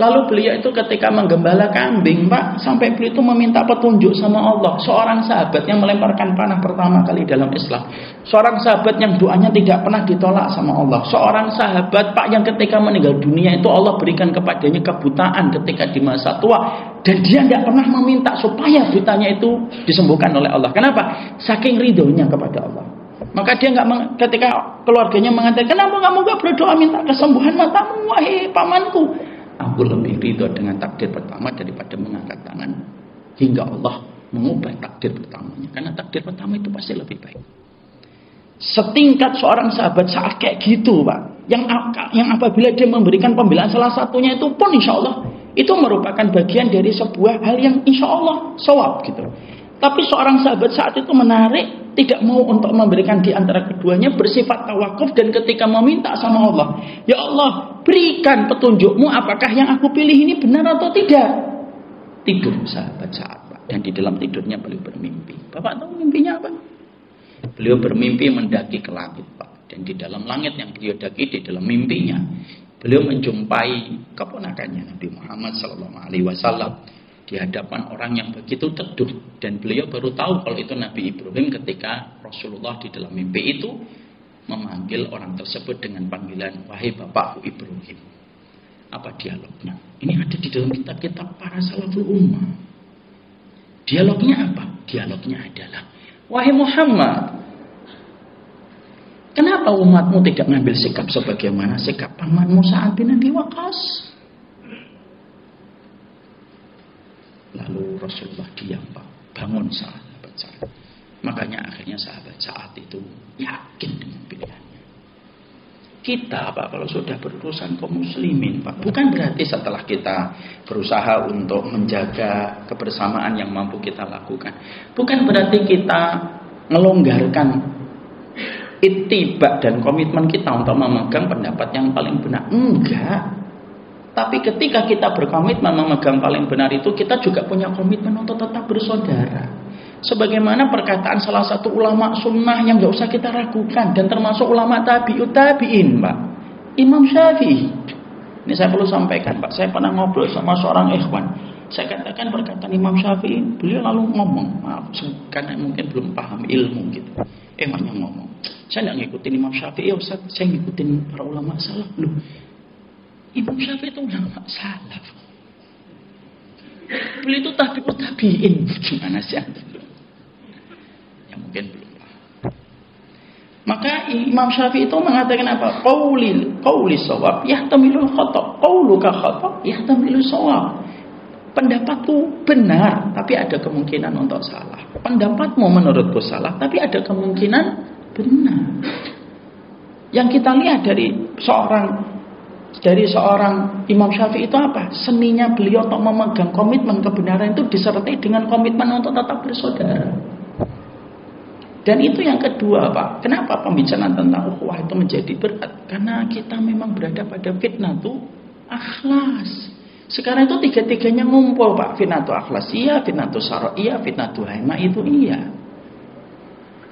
Lalu beliau itu ketika menggembala kambing, Pak, sampai beliau itu meminta petunjuk sama Allah. Seorang sahabat yang melemparkan panah pertama kali dalam Islam. Seorang sahabat yang doanya tidak pernah ditolak sama Allah. Seorang sahabat, Pak, yang ketika meninggal dunia itu Allah berikan kepadanya kebutaan ketika di masa tua. Dan dia tidak pernah meminta supaya butanya itu disembuhkan oleh Allah. Kenapa? Saking ridhonya kepada Allah. Maka dia ketika keluarganya mengatakan, kenapa kamu gak berdoa minta kesembuhan matamu, wahai pamanku? Aku lebih ridho dengan takdir pertama daripada mengangkat tangan hingga Allah mengubah takdir pertamanya. Karena takdir pertama itu pasti lebih baik. Setingkat seorang sahabat saat kayak gitu, Pak, yang apabila dia memberikan pembelaan salah satunya itu pun insya Allah itu merupakan bagian dari sebuah hal yang insya Allah shawab gitu. Tapi seorang sahabat saat itu menarik, tidak mau untuk memberikan di antara keduanya, bersifat tawakuf dan ketika meminta sama Allah, ya Allah, berikan petunjukmu apakah yang aku pilih ini benar atau tidak. Tidur sahabat saat, Pak. Dan di dalam tidurnya beliau bermimpi. Bapak tahu mimpinya apa? Beliau bermimpi mendaki ke langit, Pak. Dan di dalam langit yang beliau daki, di dalam mimpinya, beliau menjumpai keponakannya Nabi Muhammad SAW di hadapan orang yang begitu teduh, dan beliau baru tahu kalau itu Nabi Ibrahim ketika Rasulullah di dalam mimpi itu memanggil orang tersebut dengan panggilan wahai bapakku Ibrahim. Apa dialognya? Ini ada di dalam kitab-kitab para salaful ummah. Dialognya apa? Dialognya adalah, wahai Muhammad, kenapa umatmu tidak mengambil sikap sebagaimana sikap pamanmu Sa'ad bin Abi Waqqas? Lalu Rasulullah diam, Pak. Bangun sahabat Sa'ad. Makanya akhirnya sahabat Sa'ad itu yakin dengan pilihannya. Kita, Pak, kalau sudah berurusan kaum muslimin, Pak, bukan berarti setelah kita berusaha untuk menjaga kebersamaan yang mampu kita lakukan, bukan berarti kita melonggarkan ittiba dan komitmen kita untuk memegang pendapat yang paling benar. Enggak. Tapi ketika kita berkomitmen memegang paling benar itu, kita juga punya komitmen untuk tetap bersaudara. Sebagaimana perkataan salah satu ulama sunnah yang gak usah kita ragukan, dan termasuk ulama tabi'ut tabi'in, Pak, Imam Syafi'i. Ini saya perlu sampaikan, Pak. Saya pernah ngobrol sama seorang ikhwan. Saya katakan perkataan Imam Syafi'i, beliau lalu ngomong, maaf, karena mungkin belum paham ilmu gitu. Emangnya ngomong, saya gak ngikutin Imam Syafi'i, Ustaz, saya ngikutin para ulama salaf. Loh, Imam Syafi'i itu ulama salaf. Beliau itu tabi'ut tabi'in. Gimana sih? Ya mungkin belum paham. Maka Imam Syafi'i itu mengatakan apa? Qauli shawab yahtamilul khata'. Qauluka khata' yahtamilul shawab. Pendapatku benar, tapi ada kemungkinan untuk salah. Pendapatmu menurutku salah, tapi ada kemungkinan benar. Yang kita lihat dari seorang Imam Syafi'i itu apa? Seninya beliau untuk memegang komitmen kebenaran itu disertai dengan komitmen untuk tetap bersaudara. Dan itu yang kedua, Pak. Kenapa pembicaraan tentang ukhuwah itu menjadi berat? Karena kita memang berada pada fitnah tuh akhlas. Sekarang itu tiga-tiganya ngumpul, Pak. Fitnah tuh akhlas iya, fitnah tuh syara iya, fitnah tuh haima itu iya.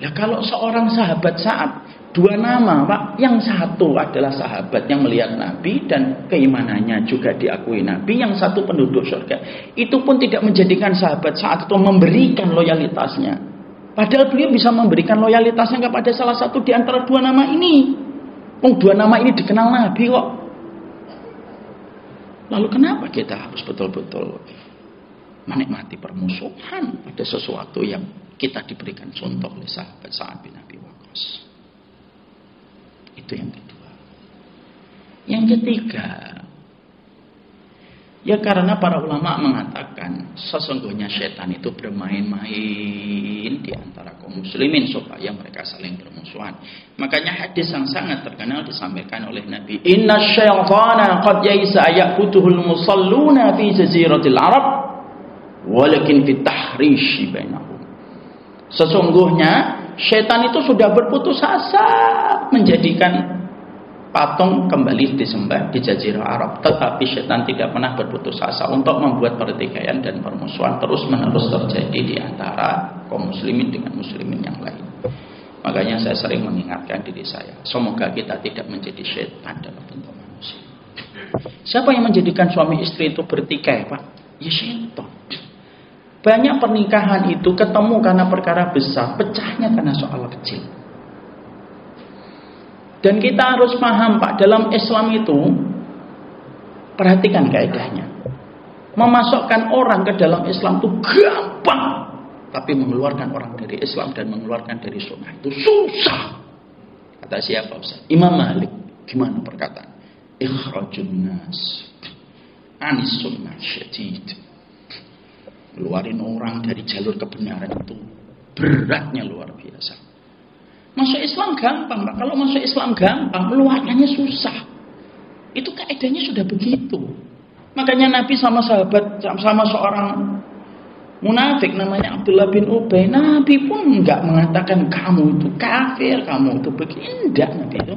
Ya kalau seorang sahabat Sa'ad, 2 nama, Pak. Yang satu adalah sahabat yang melihat Nabi dan keimanannya juga diakui Nabi. Yang satu penduduk surga. Itu pun tidak menjadikan sahabat Sa'ad itu memberikan loyalitasnya. Padahal beliau bisa memberikan loyalitasnya kepada salah satu di antara 2 nama ini. 2 nama ini dikenal Nabi kok. Lalu kenapa kita harus betul-betul menikmati permusuhan pada sesuatu yang kita diberikan contoh oleh sahabat Sa'ad bin Abi Waqqas? Itu yang kedua. Yang ketiga, ya karena para ulama mengatakan sesungguhnya setan itu bermain-main di antara kaum muslimin supaya mereka saling bermusuhan. Makanya hadis yang sangat terkenal disampaikan oleh Nabi, "Inna syaitana qad yaisa ya'buduhul musalluna fi jaziratil Arab walakin fi tahrishi bainahum." Sesungguhnya setan itu sudah berputus asa menjadikan patung kembali disembah di Jazirah Arab, tetapi setan tidak pernah berputus asa untuk membuat pertikaian dan permusuhan terus-menerus terjadi di antara kaum muslimin dengan muslimin yang lain. Makanya saya sering mengingatkan diri saya, semoga kita tidak menjadi setan dalam bentuk manusia. Siapa yang menjadikan suami istri itu bertikai, Pak? Ya setan. Banyak pernikahan itu ketemu karena perkara besar, pecahnya karena soal kecil. Dan kita harus paham, Pak, dalam Islam itu, perhatikan kaidahnya. Memasukkan orang ke dalam Islam itu gampang, tapi mengeluarkan orang dari Islam dan mengeluarkan dari sunnah itu susah. Kata siapa, Ustaz? Imam Malik. Gimana perkataan? Ikhrajun nas anis sunnah syadid. Keluarin orang dari jalur kebenaran itu beratnya luar biasa. Masuk Islam gampang, Pak. Kalau masuk Islam gampang, meluarkannya susah. Itu kaidahnya sudah begitu. Makanya Nabi sama sahabat, sama seorang munafik namanya Abdullah bin Ubay, Nabi pun enggak mengatakan kamu itu kafir, kamu itu begini, enggak Nabi itu.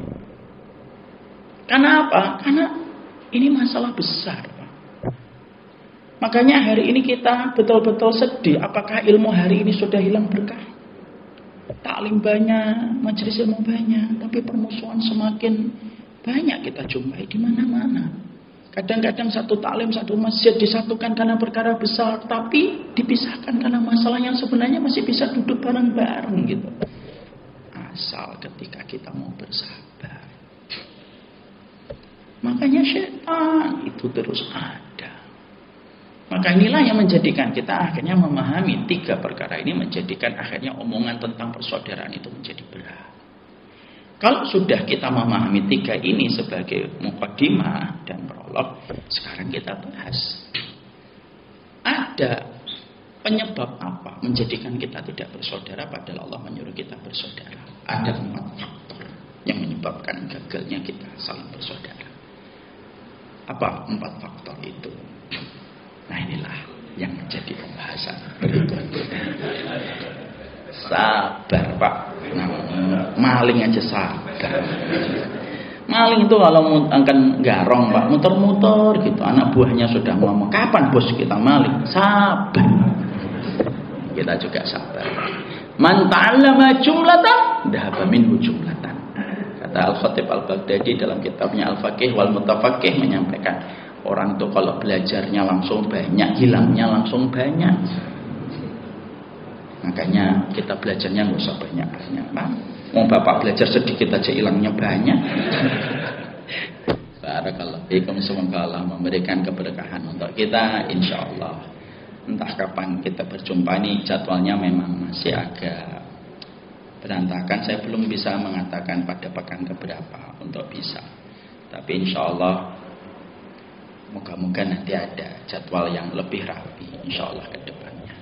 Karena apa? Karena ini masalah besar, Pak. Makanya hari ini kita betul-betul sedih. Apakah ilmu hari ini sudah hilang berkah? Taklim banyak, majelis ilmu banyak, tapi permusuhan semakin banyak kita jumpai di mana-mana. Kadang-kadang satu taklim, satu masjid disatukan karena perkara besar, tapi dipisahkan karena masalah yang sebenarnya masih bisa duduk bareng-bareng gitu. Asal ketika kita mau bersabar. Makanya setan itu terus ada. Maka inilah yang menjadikan kita akhirnya memahami tiga perkara ini, menjadikan akhirnya omongan tentang persaudaraan itu menjadi berat. Kalau sudah kita memahami tiga ini sebagai muqaddimah dan prolog, sekarang kita bahas. Ada penyebab apa menjadikan kita tidak bersaudara padahal Allah menyuruh kita bersaudara? Ada 4 faktor yang menyebabkan gagalnya kita saling bersaudara. Apa 4 faktor itu? Nah inilah yang menjadi pembahasan berikut. Sabar, Pak. Nah, maling aja sabar. Maling itu kalau akan garong, Pak, muter-muter gitu. Anak buahnya sudah ngomong, kapan bos kita maling? Sabar. Kita juga sabar. Man ta'allama jumlatan dhahaba minhu jumlatan. Kata Al-Khatib Al-Baghdadi dalam kitabnya Al-Faqih wal Mutafaqih menyampaikan, orang itu kalau belajarnya langsung banyak, hilangnya langsung banyak. Makanya kita belajarnya nggak usah banyak-banyak, Pak. Mau Bapak belajar sedikit aja hilangnya banyak. Barakallahu fiikum, semoga Allah memberikan keberkahan untuk kita, insya Allah. Entah kapan kita berjumpa, ini jadwalnya memang masih agak berantakan. Saya belum bisa mengatakan pada pekan keberapa untuk bisa. Tapi insya Allah moga-moga nanti ada jadwal yang lebih rapi, insya Allah ke depannya.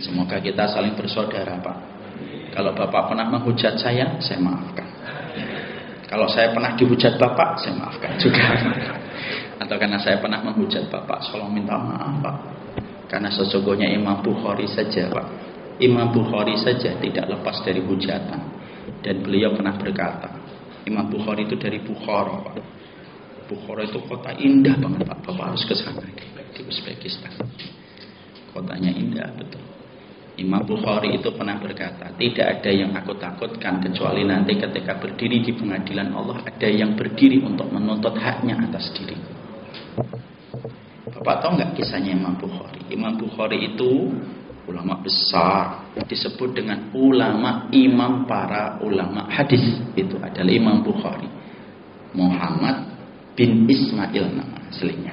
Semoga kita saling bersaudara, Pak. Kalau Bapak pernah menghujat saya maafkan. Kalau saya pernah dihujat Bapak, saya maafkan juga. Atau karena saya pernah menghujat Bapak, tolong minta maaf, Pak. Karena sesungguhnya Imam Bukhari saja, Pak. Imam Bukhari saja tidak lepas dari hujatan. Dan beliau pernah berkata, Imam Bukhari itu dari Bukhara, Pak. Bukhara itu kota indah banget, Pak. Bapak harus ke sana di Uzbekistan. Kotanya indah betul. Imam Bukhari itu pernah berkata, tidak ada yang aku takutkan kecuali nanti ketika berdiri di pengadilan Allah ada yang berdiri untuk menuntut haknya atas diriku. Bapak tahu nggak kisahnya Imam Bukhari? Imam Bukhari itu ulama besar, disebut dengan ulama imam para ulama hadis. Itu adalah Imam Bukhari, Muhammad bin Ismail nama aslinya.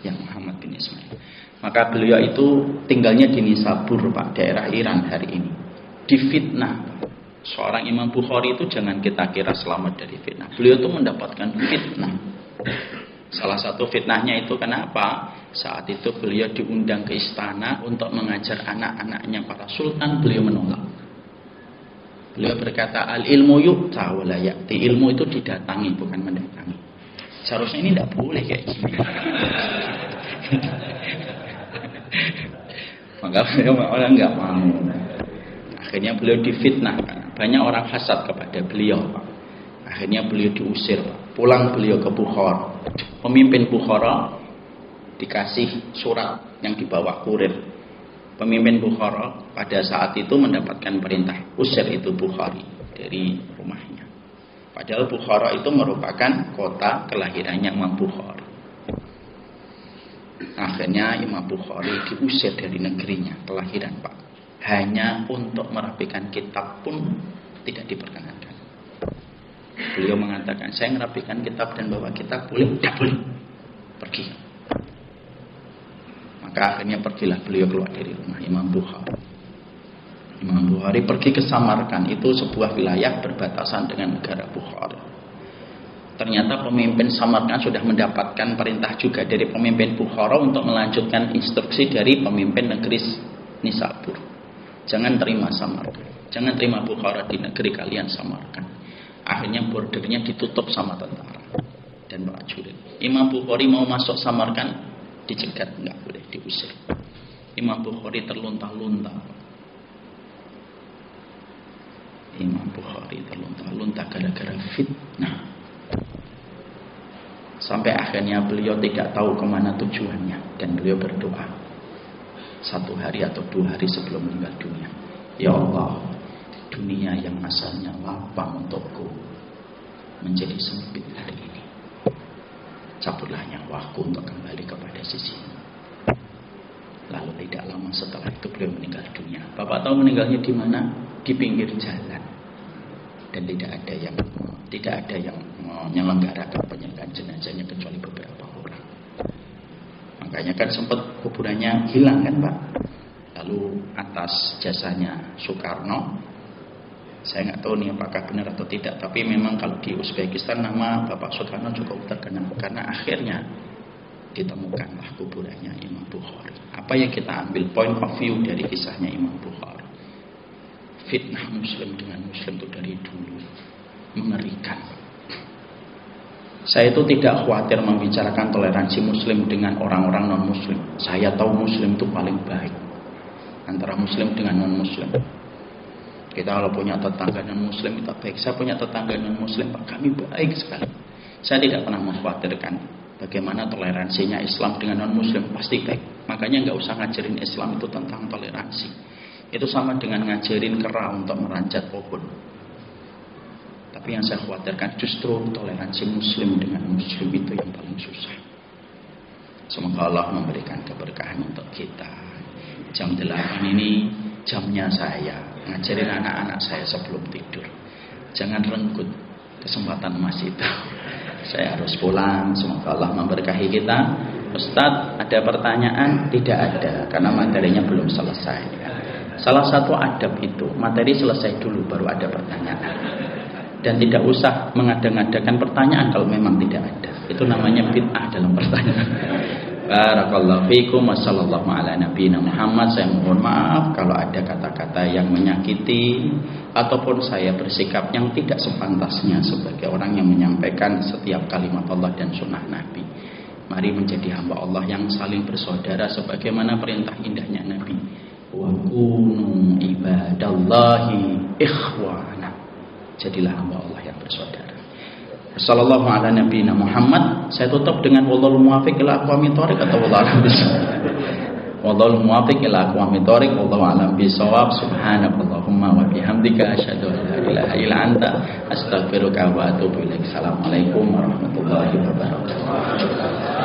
Ya, Muhammad bin Ismail. Maka beliau itu tinggalnya di Nisabur, Pak, daerah Iran hari ini. Difitnah. Seorang Imam Bukhari itu jangan kita kira selamat dari fitnah. Beliau itu mendapatkan fitnah. Salah satu fitnahnya itu kenapa? Saat itu beliau diundang ke istana untuk mengajar anak-anaknya para sultan, beliau menolak. Beliau berkata, al-ilmu yu'ta wa la ya'ti. Ilmu itu didatangi, bukan mendatangi. Seharusnya ini tidak boleh kayak gini. Maka orang nggak mau. Akhirnya beliau difitnah. Banyak orang hasad kepada beliau, Pak. Akhirnya beliau diusir, Pak. Pulang beliau ke Bukhara. Pemimpin Bukhara dikasih surat yang dibawa kurir. Pemimpin Bukhara pada saat itu mendapatkan perintah usir itu Bukhari dari rumahnya. Padahal Bukhara itu merupakan kota kelahirannya Imam Bukhari. Akhirnya Imam Bukhari diusir dari negerinya kelahiran, Pak. Hanya untuk merapikan kitab pun tidak diperkenankan. Beliau mengatakan, saya merapikan kitab dan bawa kitab boleh? Tidak boleh. Pergi. Maka akhirnya pergilah beliau keluar dari rumah Imam Bukhari. Imam Bukhari pergi ke Samarkand. Itu sebuah wilayah berbatasan dengan negara Bukhara. Ternyata pemimpin Samarkand sudah mendapatkan perintah juga dari pemimpin Bukhara untuk melanjutkan instruksi dari pemimpin negeri Nisabur. Jangan terima Samarkand, jangan terima Bukhara di negeri kalian Samarkand. Akhirnya bordernya ditutup sama tentara dan prajurit. Imam Bukhari mau masuk Samarkand, dicegat, nggak boleh, diusir. Imam Bukhari terlunta-lunta. Imam Bukhari terlunta-lunta gara-gara fitnah. Sampai akhirnya beliau tidak tahu kemana tujuannya dan beliau berdoa. 1 hari atau 2 hari sebelum meninggal dunia, ya Allah, dunia yang asalnya lapang untukku menjadi sempit hari ini. Cabutlah nyawaku untuk kembali kepada sisimu. Lalu tidak lama setelah itu beliau meninggal dunia. Bapak tahu meninggalnya di mana? Di pinggir jalan. Dan tidak ada yang menyelenggarakan penyembelihan jenazahnya kecuali beberapa orang. Makanya kan sempat kuburannya hilang kan, Pak. Lalu atas jasanya Soekarno, saya nggak tahu nih apakah benar atau tidak, tapi memang kalau di Uzbekistan nama Bapak Soekarno cukup terkenal karena akhirnya ditemukanlah kuburannya Imam Bukhari. Apa yang kita ambil point of view dari kisahnya Imam Bukhari? Fitnah Muslim dengan Muslim itu dari dulu mengerikan. Saya itu tidak khawatir membicarakan toleransi Muslim dengan orang-orang non-Muslim. Saya tahu Muslim itu paling baik antara Muslim dengan non-Muslim. Kita kalau punya tetangga non-Muslim itu baik. Saya punya tetangga non-Muslim, Pak, kami baik sekali. Saya tidak pernah mengkhawatirkan bagaimana toleransinya Islam dengan non-Muslim, pasti baik. Makanya nggak usah ngajarin Islam itu tentang toleransi. Itu sama dengan ngajarin kera untuk meranjat pohon. Tapi yang saya khawatirkan justru toleransi Muslim dengan Muslim itu yang paling susah. Semoga Allah memberikan keberkahan untuk kita. Jam 8 ini jamnya saya ngajarin anak-anak saya sebelum tidur. Jangan renggut kesempatan emas itu. Saya harus pulang. Semoga Allah memberkahi kita. Ustadz, ada pertanyaan? Tidak ada, karena materinya belum selesai. Salah satu adab itu materi selesai dulu baru ada pertanyaan. Dan tidak usah mengada-ngadakan pertanyaan kalau memang tidak ada. Itu namanya bid'ah dalam pertanyaan. Barakallahu fiikum wa sallallahu ala nabiyina Muhammad. Saya mohon maaf kalau ada kata-kata yang menyakiti ataupun saya bersikap yang tidak sepantasnya sebagai orang yang menyampaikan setiap kalimat Allah dan sunnah Nabi. Mari menjadi hamba Allah yang saling bersaudara sebagaimana perintah indahnya Nabi. Wa kunu ibadallahi ikhwana. Jadilah hamba Allah yang bersaudara. Sallallahu ala nabiyina Muhammad. Saya tutup dengan wallahul muwaffiq ila aqwamit thoriq atau wallahu a'lam bishawab. Wallahul muwaffiq ila aqwamit thoriq wallahu a'lam bishawab. Subhanakallahumma wa bihamdika asyhadu an la ilaha illa anta astaghfiruka wa atubu ilaik. Assalamualaikum warahmatullahi wabarakatuh.